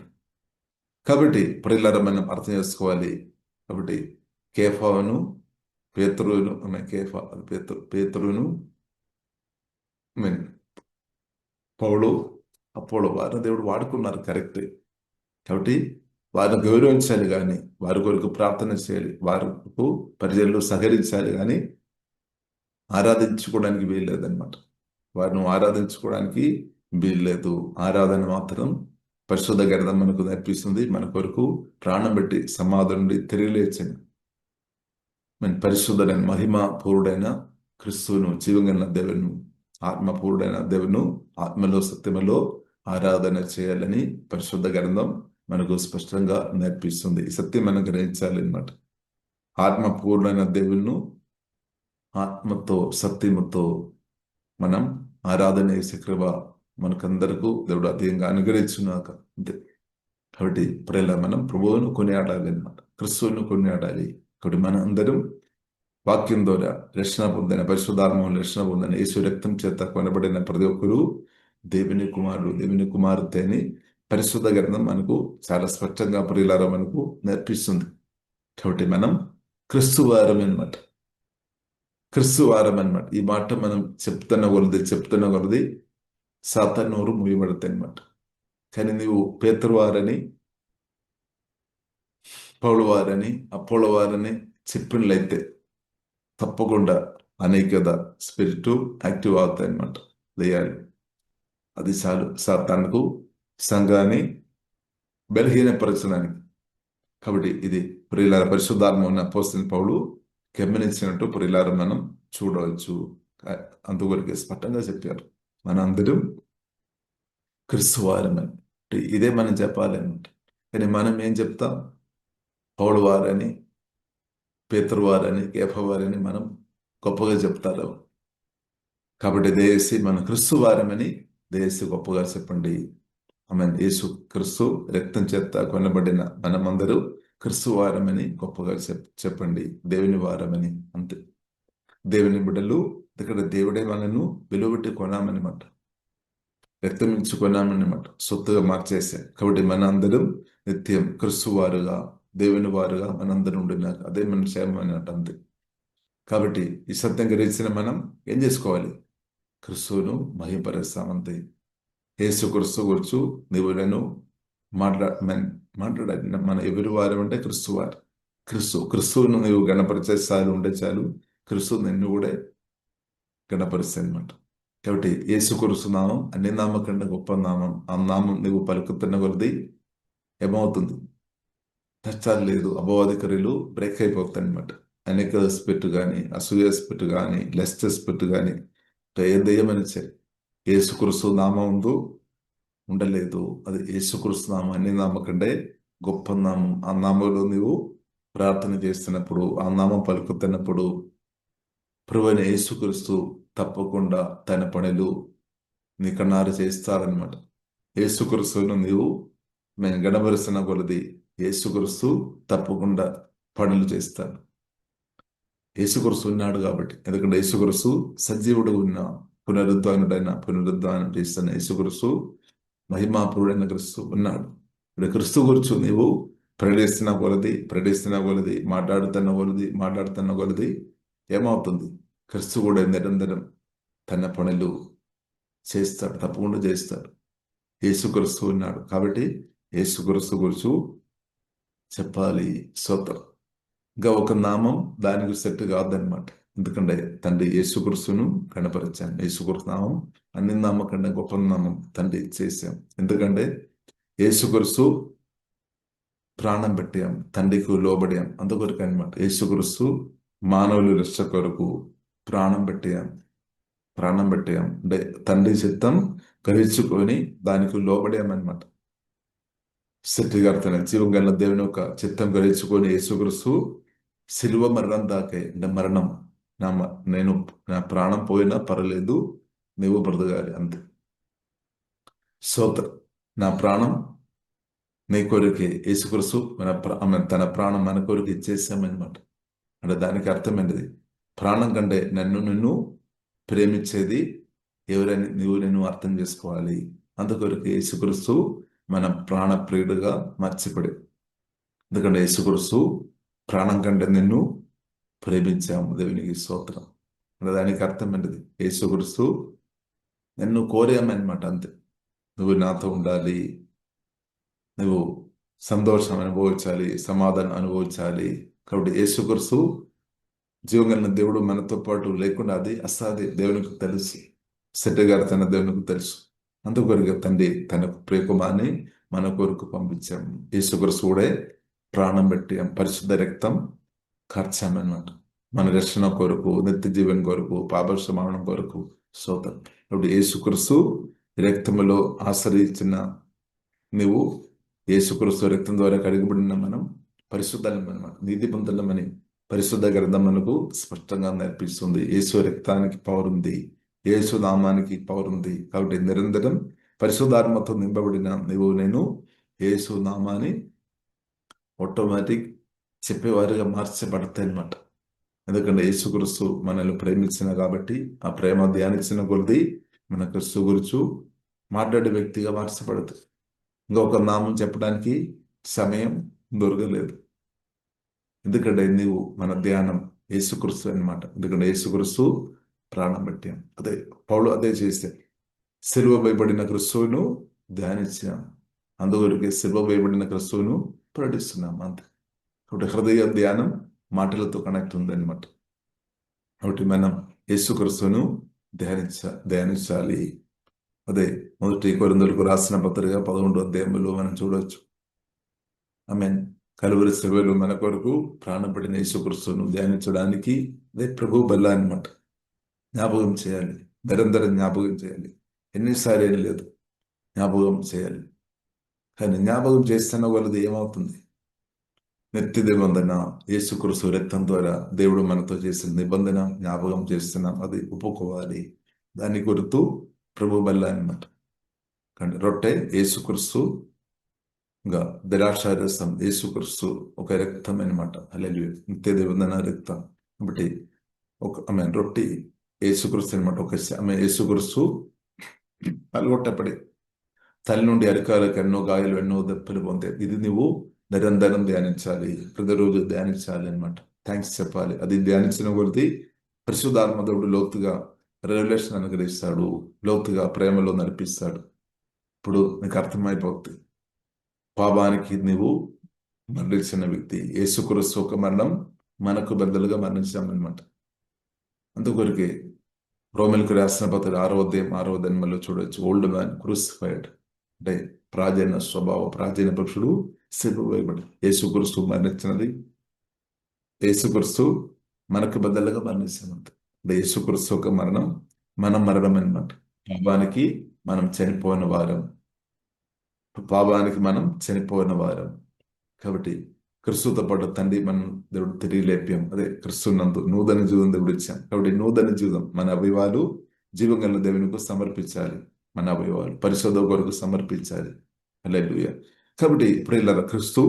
కాబట్టి ప్రియులారా, మనం అర్థం చేసుకోవాలి. కాబట్టి కేఫాను పేతురును పౌలు అపోలో వారిని దేవుడు వాడుకున్నారు, కరెక్ట్. కాబట్టి వారిని గౌరవించాలి, కానీ వారి కొరకు ప్రార్థన చేయాలి, వారికి పరిచర్యలు సహకరించాలి, కానీ ఆరాధించుకోవడానికి వీల్లేదన్నమాట. వారిని ఆరాధించుకోవడానికి వీల్లేదు. ఆరాధన మాత్రం పరిశుద్ధ గ్రంథం మనకు నేర్పిస్తుంది. మన కొరకు ప్రాణం పెట్టి సమాధి నుండి తిరిగి లేచిన పరిశుద్ధుడైన మహిమ పూర్ణుడైన క్రీస్తును, జీవగల దేవును, ఆత్మపూర్ణుడైన దేవును ఆత్మలో సత్యములో ఆరాధన చేయాలని పరిశుద్ధ గ్రంథం మనకు స్పష్టంగా నేర్పిస్తుంది. ఈ సత్యం మనం గ్రహించాలి అన్నమాట. ఆత్మపూర్ణైన దేవును ఆత్మతో సత్యముతో మనం ఆరాధన చేసే కృప మనకందరకు దేవుడు అధికంగా అనుగ్రహించున్నాక అంతే. కాబట్టి ఇప్పుడు మనం ప్రభువును కొనియాడాలి అన్నమాట, క్రీస్తువును కొనియాడాలి. కాబట్టి మన అందరం వాక్యం ద్వారా రక్షణ పొందిన, పరిశుద్ధాత్మలో రక్షణ పొందిన, యేసు రక్తం చేత కొనబడిన ప్రతి ఒక్కరూ దేవుని కుమారుడు, దేవుని కుమార్తె అని పరిశుద్ధ గ్రంథం మనకు చాలా స్పష్టంగా ప్రియులారా మనకు నేర్పిస్తుంది. కాబట్టి మనం క్రీస్తు వారం అనమాట. ఈ మాట మనం చెప్తున్న కొలది సాతాను నోరు మూయబడతాయి అనమాట. కానీ నీవు పేతురు వారని, పౌలు వారని, అపోలో వారని చెప్పినట్లయితే తప్పకుండా అనేకద స్పిరిట్ యాక్టివ్ అవుతాయి అనమాట, దెయ్యాలు. అది చాలు సాతానుకు సంఘాన్ని బలహీనపరచడానికి. కాబట్టి ఇది ప్రియులార పరిశుద్ధాత్మ ఉన్న అపోస్తలుడైన పౌలు గమనించినట్టు ప్రియులార మనం చూడవచ్చు. అందువరకు స్పష్టంగా చెప్పారు, మనందరం క్రీస్తు వారమని. ఇదే మనం చెప్పాలి అన్నమాట. కానీ మనం ఏం చెప్తాం? పౌలు వారని, పేతురు వారని, కేఫా వారని మనం గొప్పగా చెప్తారు. కాబట్టి దయచేసి మన క్రీస్తు వారమని దయచేసి గొప్పగా చెప్పండి. ఆమె యేసు క్రీస్తు రక్తం చేత కొనబడిన మనమందరూ క్రీస్తు వారమని గొప్పగా చెప్పండి. దేవుని వారమని. అంతే. దేవుని బిడ్డలు, ఇక్కడ దేవుడే మనను విలువట్టి కొనామన్నమాట, రక్తం ఇచ్చి కొనామన్నమాట, సొత్తుగా మార్చేశాం. కాబట్టి మన అందరం నిత్యం క్రీస్తు వారుగా, దేవుని వారుగా మనందరం ఉండినారు. అదే మన క్షేమం అన్నట్టు. అంతే. కాబట్టి ఈ సత్యం గ్రహించిన మనం ఏం చేసుకోవాలి? క్రీస్తువును మహిమపరుస్తామంతే. యేసు క్రీస్తు గురించి నీవు నేను మాట్లాడాలి. మన ఎవరి వారు అంటే క్రీస్తు వారు. క్రీస్తువును నీవు గణపరిచే స్థాయిలో ఉంటే చాలు, క్రీస్తు నిన్ను కూడా గణపరుస్తాయి అన్నమాట. కాబట్టి యేసు క్రీస్తు నామం అన్ని నామం కంటే గొప్ప నామం. ఆ నామం నువ్వు పలుకుతున్న కొలది ఏమవుతుంది? నష్టాలు లేదు, అపవాదికరులు బ్రేక్ అయిపోతాయి అనమాట. అనేక స్పిట్ కానీ, అసూయ స్పిట్ కానీ, లెస్ట్ స్పిట్ కానీ, ఏ దయ్యమని సరే యేసుక్రీస్తు నామం ఉందో ఉండలేదు. అది యేసుక్రీస్తు నామం అన్ని నామం కంటే గొప్ప నామం. ఆ నామంలో నీవు ప్రార్థన చేస్తున్నప్పుడు, ఆ నామం పలుకుతున్నప్పుడు ప్రభువైన యేసుక్రీస్తు తప్పకుండా తన పనులు నీ కన్నారు చేస్తారనమాట. యేసుక్రీస్తును నీవు మేము గణపరుస్తున్న కొలది యేసుక్రీస్తు తప్పకుండా పనులు చేస్తాడు. యేసుక్రీస్తు ఉన్నాడు కాబట్టి. ఎందుకంటే యేసుక్రీస్తు సజీవుడు ఉన్న పునరుద్ధానం చేస్తున్న యేసుక్రీస్తు, మహిమాపూడైన క్రీస్తు ఉన్నాడు. ఇప్పుడు క్రీస్తు గురించి నీవు ప్రకటిస్తున్న కొలది మాట్లాడుతున్న కొలది ఏమవుతుంది? క్రీస్తు కూడా నిరంతరం తన పనులు చేస్తాడు, తప్పకుండా చేస్తాడు. యేసుక్రీస్తు ఉన్నాడు కాబట్టి యేసుక్రీస్తు గురించి చెప్పాలి. స్తోత్రం. ఇంకా ఒక నామం దానికి సెట్ కాదనమాట. ఎందుకంటే తండ్రి యేసుక్రీస్తును కనపరిచాం. యేసుక్రీస్తు నామం అన్ని నామం కంటే గొప్ప నామం తండ్రి చేశాం. ఎందుకంటే యేసుక్రీస్తు ప్రాణం పెట్టాం, తండ్రికి లోబడాం. అందుకొరకు అనమాట. యేసుక్రీస్తు మానవులు రక్ష కొరకు ప్రాణం పెట్టాం. అంటే తండ్రి చిత్తం గ్రహించుకొని దానికి లోబడామన్నమాట. సృష్టికర్తన జీవం గల దేవుని యొక్క చిత్తం గ్రహించుకొని యేసుక్రీస్తు శిలువ మరణం దాకే, అంటే మరణం నా ప్రాణం పోయినా పర్వాలేదు, నీవు బ్రతకాలి అంతే. స్తోత్రం. నా ప్రాణం నీ కొరకే యేసుక్రీస్తు తన ప్రాణం మన కొరకు ఇచ్చేసామన్నమాట. అంటే దానికి అర్థమైనది, ప్రాణం కంటే నిన్ను ప్రేమించేది ఎవరైనా నేను అర్థం చేసుకోవాలి. అందుకొరకు యేసుక్రీస్తు మన ప్రాణ ప్రియుడుగా మర్చిపడి. ఎందుకంటే యేసుక్రీస్తు ప్రాణం కంటే నిన్ను ప్రేమించాము. దేవునికి స్తోత్రం. అంటే దానికి అర్థమైనది, యేసుక్రీస్తు నిన్ను కోరామన్నమాట. అంతే. నువ్వు నాతో ఉండాలి, నువ్వు సంతోషం అనుభవించాలి, సమాధానం అనుభవించాలి. కాబట్టి యేసుక్రీస్తు జీవం కలిగిన దేవుడు మనతో పాటు లేకుండా అది అసాధ్యం. దేవునికి తెలుసు, సెట్టగారు దేవునికి తెలుసు. అందుకొరకు తండ్రి తన ప్రియకుమార్ని మన కొరకు పంపించాము. యేసుక్రీస్తు కూడా ప్రాణం పెట్టి పరిశుద్ధ రక్తం కార్చామన్నమాట. మన రక్షణ కొరకు, నిత్య జీవన్ కొరకు, పాపక్షమాపణ కొరకు. స్తోత్రం. కాబట్టి యేసుక్రీస్తు రక్తములో ఆశ్రయించిన నువ్వు, యేసుక్రీస్తు రక్తం ద్వారా కడిగబడిన మనం పరిశుద్ధమన్నమాట, నీతిమంతులమని పరిశుద్ధ గ్రంథం మనకు స్పష్టంగా నేర్పిస్తుంది. యేసు రక్తానికి పవర్ ఉంది, యేసు నామానికి పవర్ ఉంది. కాబట్టి నిరంతరం పరిశుద్ధాత్మతో నింపబడిన నువ్వు నేను యేసు నామాన్ని ఆటోమేటిక్ చెప్పేవారుగా మార్చబడతాయి అన్నమాట. ఎందుకంటే యేసుక్రీస్తు మనల్ని ప్రేమించిన కాబట్టి, ఆ ప్రేమ ధ్యానించిన కొలది మన క్రీస్తు గురించి మాట్లాడే వ్యక్తిగా మార్చబడుతుంది. ఇంకొక నామం చెప్పడానికి సమయం దొరకలేదు. ఎందుకంటే నీవు మన ధ్యానం యేసుక్రీస్తు అన్నమాట. ఎందుకంటే యేసుక్రీస్తు ప్రాణం పెట్టాం. అదే పౌలు అదే చేస్తే సిలువ వేయబడిన క్రీస్తువును ధ్యానించాం. అందువరకు సిలువ వేయబడిన క్రీస్తువును ప్రకటిస్తున్నాం అంతే. కాబట్టి హృదయ ధ్యానం మాటలతో కనెక్ట్ ఉందన్నమాట. కాబట్టి మనం యేసుక్రీస్తును ధ్యానించాలి. అదే 1 కొరింథీయులకు రాసిన పత్రిక 11వ అధ్యాయంలో మనం చూడవచ్చు. ఆమేన్. కలువరి శిలువలో మన కొరకు ప్రాణం పెట్టిన యేసుక్రీస్తును ధ్యానించడానికి అదే ప్రభు బల్ల అన్నమాట. జ్ఞాపకం చేయాలి, నిరంతరం జ్ఞాపకం చేయాలి. ఎన్నిసార్లు ఏం లేదు, జ్ఞాపకం చేయాలి. కానీ జ్ఞాపకం చేస్తున్న వాళ్ళది ఏమవుతుంది? నిత్య నిబంధన యేసుక్రీస్తు రక్తం ద్వారా దేవుడు మనతో చేసిన నిబంధన జ్ఞాపకం చేస్తున్నాం, అది ఒప్పుకోవాలి. దాని గుర్తు ప్రభు బల్ల అన్నమాట. కానీ రొట్టె యేసుక్రీస్తు, ఇంకా ద్రాక్షారసం యేసుక్రీస్తు ఒక రక్తం అనమాట. హల్లెలూయా. నిత్య నిబంధన రక్తం. కాబట్టి రొట్టి యేసుక్రీస్తు అనమాట. యేసుక్రీస్తు పలుగొట్టపడి తల్లి నుండి అరికాలకు ఎన్నో గాయాలు, ఎన్నో దెబ్బలు పొందే. ఇది నువ్వు నిరంతరం ధ్యానించాలి, ప్రతిరోజు ధ్యానించాలి అనమాట. థ్యాంక్స్ చెప్పాలి. అది ధ్యానించిన కొద్ది పరిశుద్ధాత్మ దేవుడు లోతుగా రెవల్యూషన్ అనుగ్రహిస్తాడు, లోతుగా ప్రేమలో నడిపిస్తాడు. ఇప్పుడు నీకు అర్థమైపోతుంది, పాపానికి నీవు మరణించిన వ్యక్తి. యేసుక్రీస్తు ఒక మరణం మనకు బదులుగా మరణించామన్నమాట. అందుకొరకే రోమిలకు రాసిన పత్రిక 6వ అధ్యాయం 6వ జన్మలో చూడవచ్చు, ఓల్డ్ మ్యాన్ క్రూసిఫైడ్, అంటే ప్రాచీన స్వభావ ప్రాచీన పక్షుడు సిలువవేయబడి. యేసుక్రీస్తు మరణించినది, యేసుక్రీస్తు మనకు బదులుగా మరణించినది. అంటే యేసుక్రీస్తు ఒక మరణం మన మరణం అనమాట. పాపానికి మనం చనిపోయిన వారం, పాపానికి మనం చనిపోయిన వారం. కాబట్టి క్రిస్తుతో పాటు తండ్రి మనం దేవుడు తిరిగి లేప్యం, అదే క్రిస్తునందు నూతన జీవం దేవుడు ఇచ్చాం. కాబట్టి నూతన జీవితం మన అవయవాలు జీవం గల దేవునికి సమర్పించాలి, మన అవయవాలు పరిశోధన కొరకు సమర్పించాలి. హల్లెలూయా. కాబట్టి ఇప్పుడు ఇలా క్రిస్తు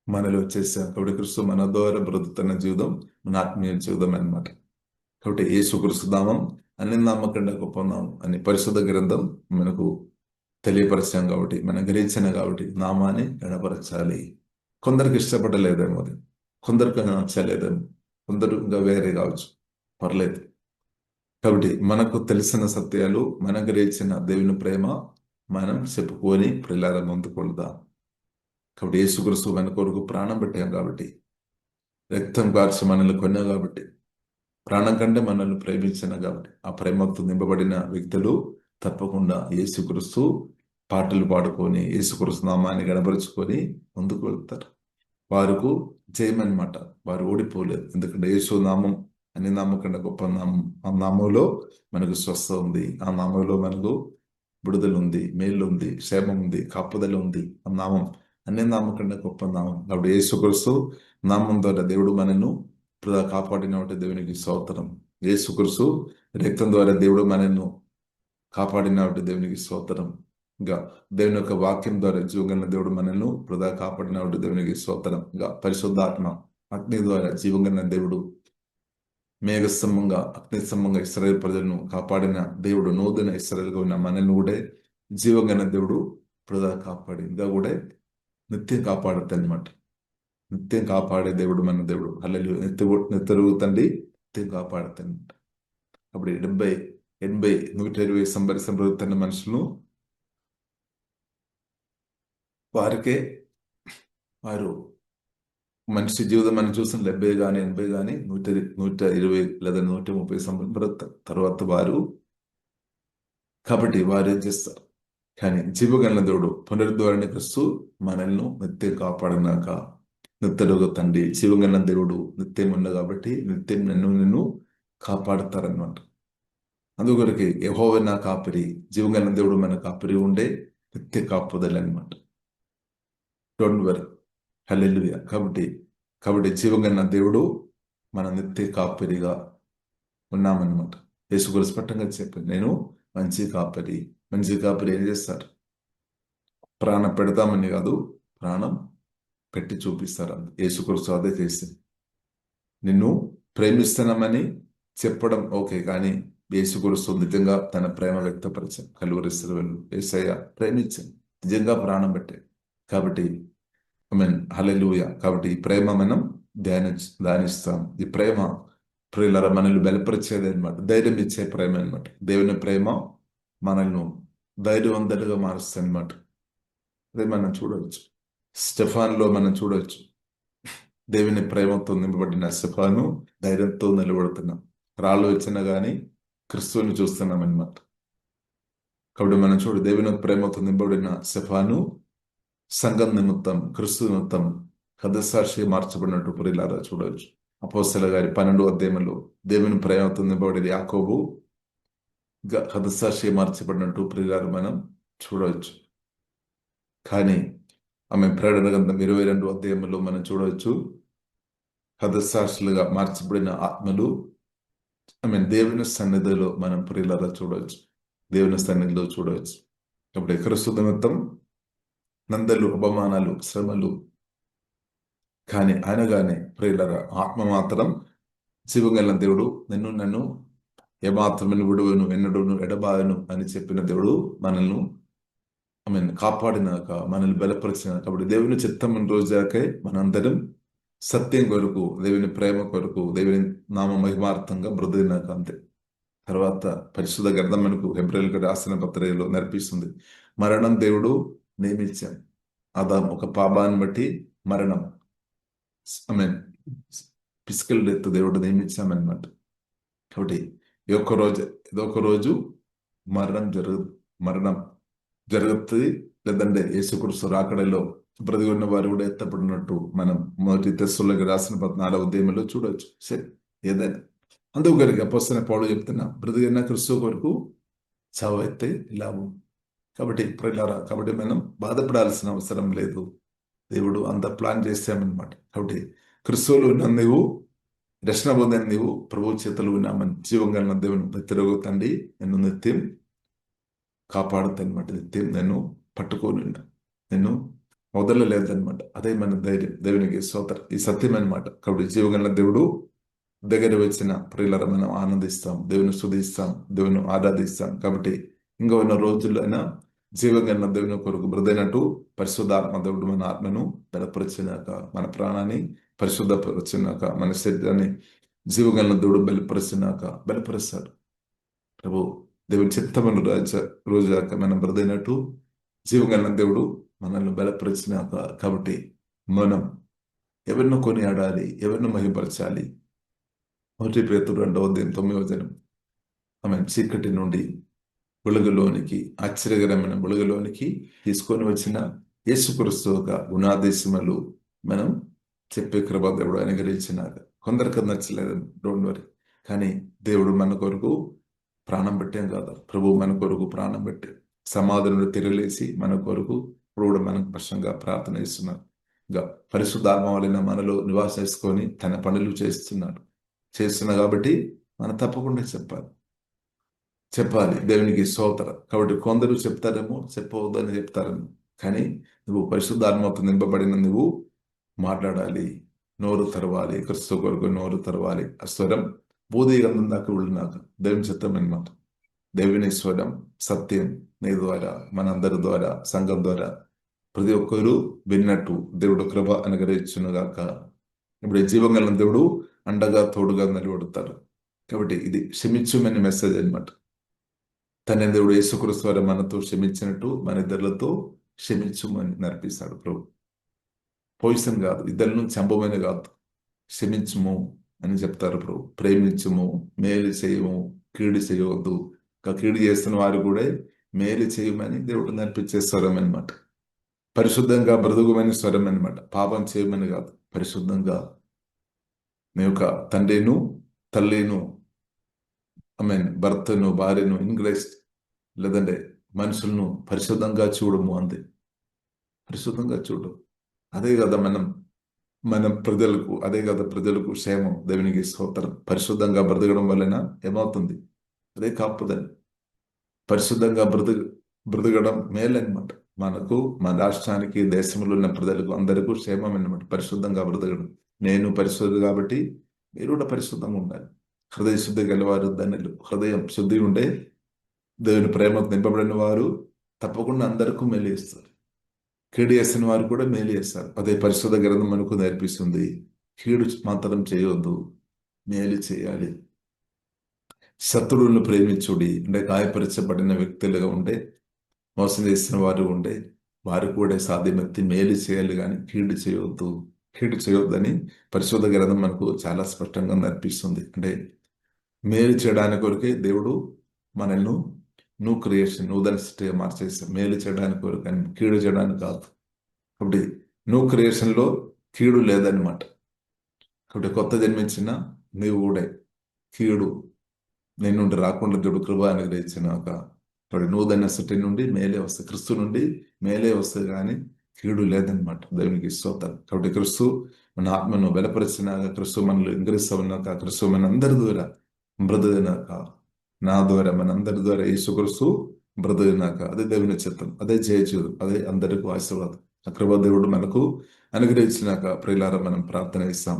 మనలో వచ్చేసాం. కాబట్టి క్రిస్తు మన ద్వారా బ్రతుకుతున్న జీవితం మన ఆత్మీయ జీవితం అన్నమాట. కాబట్టి యేసుక్రీస్తు నామం అన్ని నామకంటే గొప్ప నామం అని పరిశుద్ధ గ్రంథం మనకు తెలియపరిచాం. కాబట్టి మనం గ్రహించిన కాబట్టి నామాన్ని గణపరచాలి. కొందరికి ఇష్టపడలేదేమో, అది కొందరికి నచ్చలేదేమో, కొందరు ఇంకా వేరే కావచ్చు, పర్లేదు. కాబట్టి మనకు తెలిసిన సత్యాలు, మనం గ్రహించిన దేవుని ప్రేమ మనం చెప్పుకొని ప్రిలార ముందుకు వెళ్దాం. కాబట్టి యేసుక్రీస్తు మన కొరకు ప్రాణం పెట్టాం కాబట్టి, రక్తం కార్చి మనల్ని కొన్నా కాబట్టి, ప్రాణం కంటే మనల్ని ప్రేమించిన కాబట్టి, ఆ ప్రేమతో నింపబడిన వ్యక్తులు తప్పకుండా యేసుక్రీస్తు పాటలు పాడుకొని యేసుక్రీస్తు నామాన్ని గణపరుచుకొని ముందుకు వెళ్తారు. వారికి జయమన్నమాట. వారు ఓడిపోలేదు. ఎందుకంటే యేసు నామం అన్ని నామం కన్నా గొప్ప నామం. ఆ నామంలో మనకు స్వస్థ ఉంది, ఆ నామంలో మనకు విడుదల ఉంది, మేలు ఉంది, క్షేమం ఉంది, కాపుదల ఉంది. ఆ నామం అన్ని నామం కన్నా గొప్ప నామం. కాబట్టి యేసుక్రీస్తు నామం ద్వారా దేవుడు మనను కాపాడిన దేవునికి స్తోత్రం. యేసుక్రీస్తు రక్తం ద్వారా దేవుడు మనను కాపాడిన దేవునికి స్తోత్రం. ఇంకా దేవుని యొక్క వాక్యం ద్వారా జీవంగల దేవుడు మనల్ని వృధా కాపాడిన దేవునికి స్తోత్రం. ఇంకా పరిశుద్ధాత్మ అగ్ని ద్వారా జీవంగల దేవుడు మేఘస్తంభంగా అగ్నిస్తంభంగా ఇశ్రాయేలు ప్రజలను కాపాడిన దేవుడు, నూతన ఇశ్రాయేలుగా ఉన్న మనల్ని కూడా జీవంగల దేవుడు వృధా కాపాడి ఇంకా కూడా నిత్యం కాపాడుతుంది అనమాట. నిత్యం కాపాడే దేవుడు మన దేవుడు. హల్లెలూయా. నిత్య తండ్రి నిత్యం కాపాడుతుంది. అప్పుడు 70, 80, 120 సంవత్సరం బ్రతుకుతున్న మనుషులను వారికే వారు మనిషి జీవితం మనం చూసిన 70 కానీ 80 కానీ 120 లేదా 130 సంవత్సరం బ్రతుకుతారు తర్వాత వారు. కాబట్టి వారు ఏం చేస్తారు? కానీ జీవగల దేవుడు పునరుద్ధారణ క్రీస్తు మనల్ని నిత్యం కాపాడినాక నిత్యలోక తండ్రి జీవగల దేవుడు నిత్యం ఉన్న కాబట్టి నిత్యం నిన్ను కాపాడుతారనమాట. అందుకొరకే యెహోవా నా కాపరి, జీవగల దేవుడు మన కాపరి ఉండే నిత్య కాపుదల అనమాట. Don't worry. హల్లెలూయా. కాబట్టి జీవగల దేవుడు మన నిత్య కాపరిగా ఉన్నామన్నమాట. యేసుక్రీస్తు స్పష్టంగా చెప్పారు, నేను మంచి కాపరి. మంచి కాపరి ఏం చేస్తారు? ప్రాణం పెడతామని కాదు, ప్రాణం పెట్టి చూపిస్తారు. యేసుక్రీస్తు అదే చేసింది. నిన్ను ప్రేమిస్తున్నామని చెప్పడం ఓకే, కానీ యేసుక్రీస్తు నిజంగా తన ప్రేమ వ్యక్తపరిచాం. కలువరి శిలువలో యేసయ్య ప్రేమించాం, నిజంగా ప్రాణం పెట్టాడు. కాబట్టి హల్లెలూయా. కాబట్టి ఈ ప్రేమ మనం ధ్యానిస్తాం. ఈ ప్రేమ ప్రియులారా మనల్ని బలపరిచేది అనమాట, ధైర్యం ఇచ్చే ప్రేమ అనమాట. దేవుని ప్రేమ మనల్ని ధైర్యవంతులుగా మారుస్తుంది అనమాట. అదే మనం చూడవచ్చు, స్టెఫాన్లో మనం చూడవచ్చు. దేవుని ప్రేమతో నింపబడిన స్టెఫాను ధైర్యంతో నిలబడుతున్నాం. రాళ్ళు వచ్చినా కానీ క్రిస్తువుని చూస్తున్నాం అనమాట. కాబట్టి మనం దేవుని ప్రేమతో నింపబడిన స్టెఫాను సంఘం నిమిత్తం, క్రీస్తు నిమిత్తం హతసాక్షి మార్చబడినట్టు ప్రియులారా చూడవచ్చు. అపోస్తల గారి 12వ అధ్యాయంలో దేవుని ప్రేమతో నింపబడిన యాకోబు హతసాక్షి మార్చబడినట్టు ప్రియులారా మనం చూడవచ్చు. కానీ ఆమె ప్రకటన గ్రంథం 22వ అధ్యాయంలో మనం చూడవచ్చు, హతసాక్షులుగా మార్చబడిన ఆత్మలు దేవుని సన్నిధిలో మనం ప్రియులారా చూడవచ్చు, దేవుని సన్నిధిలో చూడవచ్చు. కాబట్టి క్రీస్తు నిమిత్తం నందలు, అవమానాలు, శ్రమలు, కానీ అనగానే ప్రియులారా ఆత్మ మాత్రం జీవగల దేవుడు నన్ను ఏమాత్రమని విడువను, ఎన్నడూను ఎడబాయను అని చెప్పిన దేవుడు మనల్ని కాపాడినాక, మనల్ని బలపరిచినాక, కాబట్టి దేవుని చిత్తం రోజాకే మనందరం సత్యం కొరకు, దేవుని ప్రేమ కొరకు, దేవుని నామ మహిమార్థంగా బ్రతికినాక అంతే. తర్వాత పరిశుద్ధ గ్రంథం మనకు హెబ్రీయులకు రాసిన పత్రికలో నేర్పిస్తుంది, మరణం దేవుడు నియమించాం. ఆదాము ఒక పాపాన్ని బట్టి మరణం, ఫిజికల్ డెత్ దేవుడు నియమించామన్నమాట. కాబట్టి ఇదొక రోజు మరణం జరుగుతుంది. లేదంటే యేసుక్రీస్తు రాకడలో బ్రతికి ఉన్న వారు కూడా ఎత్తపడినట్టు మనం 1 తెస్సలోనికీయులకు రాసిన 4వ అధ్యాయంలో చూడవచ్చు. సరే, ఏదైనా అందుకరికి అపోస్తలుడైన పౌలు చెప్తున్నా, బ్రతికిన క్రీస్తు కొరకు చావు అయితే లాభం. కాబట్టి ప్రియులారా, కాబట్టి మనం బాధపడాల్సిన అవసరం లేదు. దేవుడు అంత ప్లాన్ చేశామన్నమాట. కాబట్టి క్రీస్తులో ఉన్న నీవు, రక్షణ పొందిన నీవు ప్రభు చేతులు ఉన్నామని జీవంగా దేవుని ప్రతిరోజు తండ్రి నిన్ను నిత్యం కాపాడుతానమాట. నిత్యం నేను పట్టుకొని నిన్ను వదలలేదనమాట. అదే మన ధైర్యం, దేవునికి స్తోత్రం. ఈ సత్యం అనమాట. కాబట్టి జీవగల దేవుడు దగ్గర వచ్చిన ప్రియులారా మనం ఆనందిస్తాం, దేవుని స్తుతిస్తాం, దేవుని ఆరాధిస్తాం. కాబట్టి ఇంకా ఉన్న రోజులైనా జీవగల దేవుని కొరకు బ్రదైనట్టు పరిశుద్ధాత్మ దేవుడు మన ఆత్మను బలపరిచినాక, మన ప్రాణాన్ని పరిశుద్ధపరిచినాక, మన శరీరాన్ని జీవగల దేవుడు బలపరుస్తాడు. ప్రభు దేవుని చిత్తమైన రోజాక మనం బ్రదైనట్టు జీవగల దేవుడు మనల్ని బలపరిచినాక, కాబట్టి మనం ఎవరిని కొనియాడాలి, ఎవరిని మహిమపరచాలి. 1 పేతురు 2వ అధ్యాయం 9వ వచనం, ఆమె చీకటి నుండి వెలుగులోనికి, ఆశ్చర్యకరమైన వెలుగులోనికి తీసుకొని వచ్చిన యేసుక్రీస్తు యొక్క గుణాదేశములు మనం చెప్పే కృప దేవుడు అనుగ్రహించినాక. కొందరికి నచ్చలేదు, డోంట్ వరీ. కానీ దేవుడు మన కొరకు ప్రాణం పెట్టాం కాదు, ప్రభు మన కొరకు ప్రాణం పెట్టి సమాధులను తిరలేసి మన కొరకు ఇప్పుడు మనకు పక్షంగా ప్రార్థన చేస్తున్నారు. ఇంకా పరిశుద్ధాత్మ వలన మనలో నివాసం చేసుకొని తన పనులు చేస్తున్నా కాబట్టి మనం తప్పకుండా చెప్పాలి దేవునికి స్తోత్రం. కాబట్టి కొందరు చెప్తారేమో, చెప్పవద్దని చెప్తారేమో, కానీ నువ్వు పరిశుద్ధాత్మతో నింపబడిన నువ్వు మాట్లాడాలి, నోరు తెరవాలి, క్రీస్తు కొరకు నోరు తెరవాలి. ఆ స్వరం బూది గంధం దాకా వెళ్ళినాక దేవుని చిత్తం అన్నమాట. దేవుని స్వరం సత్యం నీ ద్వారా, మనందరి ద్వారా, సంఘం ద్వారా ప్రతి ఒక్కరూ విన్నట్టు దేవుడు కృప అనుగ్రహించునుగాక. ఇప్పుడు జీవంగల దేవుడు అండగా తోడుగా నిలబడతారు. కాబట్టి ఇది క్షమించుమని మెసేజ్ అనమాట. తన దేవుడు యేసుక్రీస్తు ద్వారా మనతో క్షమించినట్టు మన ఇద్దరితో క్షమించుమని నేర్పిస్తాడు ప్రభు. పొజిషన్ కాదు, ఇద్దరిని చంపమని కాదు, క్షమించుము అని చెప్తారు ప్రభు. ప్రేమించుము, మేలు చేయము, కీడు చేయవద్దు. కీడు చేస్తున్న వారు కూడా మేలు చేయమని దేవుడు నేర్పించే స్వరం అనమాట. పరిశుద్ధంగా బ్రతుకుమని స్వరం అనమాట. పాపం చేయమని కాదు, పరిశుద్ధంగా నీ యొక్క తండ్రిను, తల్లిను, భర్తను, భార్యను, ఇంగ్లీష్ లేదంటే మనుషులను పరిశుద్ధంగా చూడము, అంతే. పరిశుద్ధంగా చూడు. అదే కదా అదే కదా ప్రజలకు క్షేమం. దేవునికి స్తోత్రం. పరిశుద్ధంగా బ్రతకడం వలన ఏమవుతుంది? అదే కాపుదని. పరిశుద్ధంగా బ్రతకడం మేలన్నమాట. మనకు, మన రాష్ట్రానికి, దేశంలో ఉన్న ప్రజలకు అందరికీ క్షేమం అన్నమాట పరిశుద్ధంగా బ్రతకడం. నేను పరిశుద్ధి కాబట్టి మీరు కూడా పరిశుద్ధంగా ఉండాలి. హృదయ శుద్ధి గలవారు ధన్యులు. హృదయం శుద్ధి ఉంటే దేవుని ప్రేమకు నింపబడిన వారు తప్పకుండా అందరికీ మేలు చేస్తారు. కీడు చేసిన వారు కూడా మేలు చేస్తారు. అదే పరిశుద్ధ గ్రంథం మనకు నేర్పిస్తుంది. కీడు మాత్రం చేయవద్దు, మేలు చేయాలి. శత్రువులను ప్రేమించుడి, అంటే గాయపరచబడిన వ్యక్తులుగా ఉంటే, మోసం చేసిన వారు ఉంటే వారు కూడా సాధ్యమెత్తి మేలు చేయాలి, కానీ కీడు చేయవద్దని పరిశుద్ధ గ్రంథం మనకు చాలా స్పష్టంగా నేర్పిస్తుంది. అంటే మేలు చేయడానికి కొరకే దేవుడు మనల్ని న్యూ క్రియేషన్, నూతన సృష్టిగా మార్చేస్తాం. మేలు చేయడానికి కొరకు, కానీ కీడు చేయడానికి కాదు. కాబట్టి న్యూ క్రియేషన్లో కీడు లేదన్నమాట. కాబట్టి కొత్త జన్మించిన నీవు కూడా కీడు నేను నుండి రాకుండా దేవుడు కృప అనుగ్రహించినాక కాబట్టి నూతన సృష్టి నుండి మేలే వస్తుంది, క్రిస్తు నుండి మేలే వస్తుంది కానీ కీడు లేదనమాట. దేవునికి స్తోత్రం. కాబట్టి క్రిస్తు మన ఆత్మను బలపరిచినాక, క్రిస్తు మనలో ఇంగ్రిస్తా ఉన్నాక, క్రిస్తు మన అందరి ద్వారా బ్రతుకునాక, నా ద్వారా మనందరి ద్వారా యేసుక్రీస్తు బ్రతుకునాక, అదే దేవుని చిత్తం, అదే జయచూరు, అదే అందరికీ ఆశీర్వాదం. ఆ కృప దేవుడు మనకు అనుగ్రహించినాక ప్రియులారా మనం ప్రార్థన ఇస్తాం.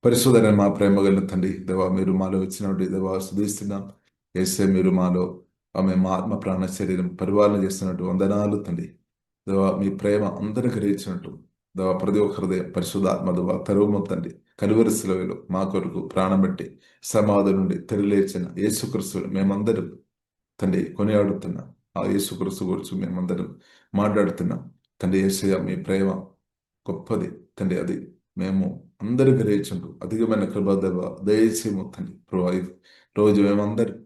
పరిశోధన మా ప్రేమ గల తండ్రి దేవా, మీరు మాలో వచ్చినట్టు దేవా స్తుతిస్తున్నాం. యేసే మీరు మాలో మా ఆత్మ ప్రాణ శరీరం పరిపాలన చేస్తున్నట్టు వందనాలు తండ్రి దేవా. మీ ప్రేమ అందరికి గ్రహించినట్టు దేవా ప్రతి ఒక్క హృదయం పరిశుద్ధాత్మ దేవా తరువు తండ్రి కలువరి శిలువలో మా కొరకు ప్రాణం పెట్టి సమాధి నుండి తెరలేచిన యేసుక్రీస్తును మేమందరం తండ్రి కొనియాడుతున్నాం. ఆ యేసుక్రీస్తు గురించి మేమందరం మాట్లాడుతున్నాం తండ్రి. యేసయ్య మీ ప్రేమ గొప్పది తండ్రి, అది మేము అందరూ గ్రహించుంటూ అధికమైన కృప దయచేయము తండ్రి. రోజు మేమందరం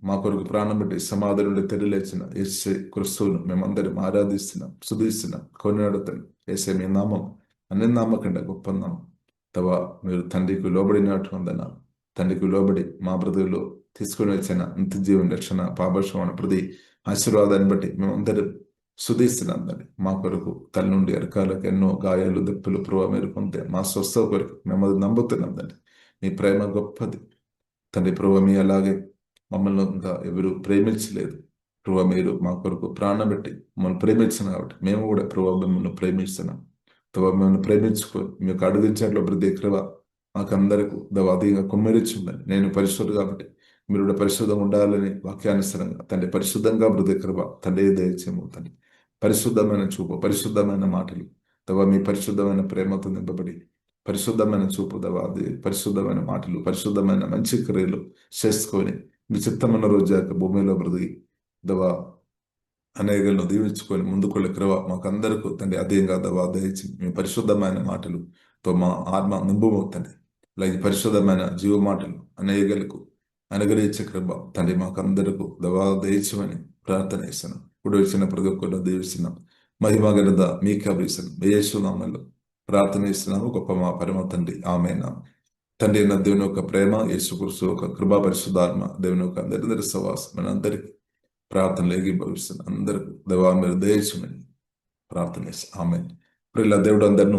మా కొరకు ప్రాణం పెట్టి సమాధి నుండి తెరలేచిన యేసు క్రీస్తువును మేమందరం ఆరాధిస్తున్నాం, స్తుతిస్తున్నాం, కొనియాడుతున్నాం. యేసే మీ నామం అన్ని నామకంటే గొప్ప నామం తవా. మీరు తండ్రికి లోబడినట్టు వందనాలు. తండ్రికి లోబడి మా బ్రతుకులో తీసుకుని వచ్చిన నిత్యజీవన రక్షణ పాపక్షమణ ప్రతి ఆశీర్వాదాన్ని బట్టి మేమందరం స్తుతిస్తున్నాం తండ్రి. మా కొరకు తల నుండి అరకాలకు ఎన్నో గాయాలు దెప్పులు ప్రభావ మీరు పొందే మా స్వస్థ కొరకు మేము అది నమ్ముతున్నాం తండ్రి. మీ ప్రేమ గొప్పది తండ్రి. ప్రభావ మీ అలాగే మమ్మల్ని ఇంకా ఎవరు ప్రేమించలేదు ప్రభావ. మీరు మా కొరకు ప్రాణం పెట్టి మమ్మల్ని ప్రేమించినాం కాబట్టి మేము కూడా ప్రభావ మిమ్మల్ని ప్రేమిస్తున్నాం. ప్రభావ మిమ్మల్ని ప్రేమించుకొని మీకు అడుగుంచట్లో ప్రతి కృప మాకందరకు అధికంగా కుమ్మరించుందని. నేను పరిశుద్ధుడు కాబట్టి మీరు కూడా పరిశుద్ధంగా ఉండాలని వాక్యానుసరంగా తండ్రి పరిశుద్ధంగా ప్రతి కృప తండ్రి దయచేయము తండ్రి. పరిశుద్ధమైన చూపు, పరిశుద్ధమైన మాటలు దవా మీ పరిశుద్ధమైన ప్రేమతో నింపబడి పరిశుద్ధమైన చూపు దవా, అది పరిశుద్ధమైన మాటలు, పరిశుద్ధమైన మంచి క్రియలు చేసుకొని మీ చిత్తమైన రోజు భూమిలో బ్రతికి దవా అనేకలను దీవించుకొని ముందుకు కృప మాకందరకు తండ్రి అధికంగా దవా దయచి మీ పరిశుద్ధమైన మాటలుతో మా ఆత్మ నింపుమవుతండి. అలాగే పరిశుద్ధమైన జీవ మాటలు అనేకలకు అనుగ్రహించే కృప తండ్రి మాకందరకు దవా దయచమని ప్రార్థన చేస్తున్నాం. ఇప్పుడు వచ్చిన ప్రతి ఒక్కరు దీవిస్తున్నాం. మహిమ గలద మీకే అభిస్తున్నాం. యేసునామములో ప్రార్థన చేస్తున్నాము గొప్ప మా పరమ తండ్రి, ఆమేన్. తండ్రి అయిన దేవుని యొక్క ప్రేమ, యేసుక్రీస్తు యొక్క కృపా, పరిశుద్ధాత్మ దేవుని యొక్క అందరి సవాసం మనందరికీ ప్రార్థనలు ఏకీభవిస్తున్నాం. అందరికీ దేవా మీరు దయచేయమని ప్రార్థన చేస్తాం. ఆమేన్. ప్రియుల దేవుడు అందరిని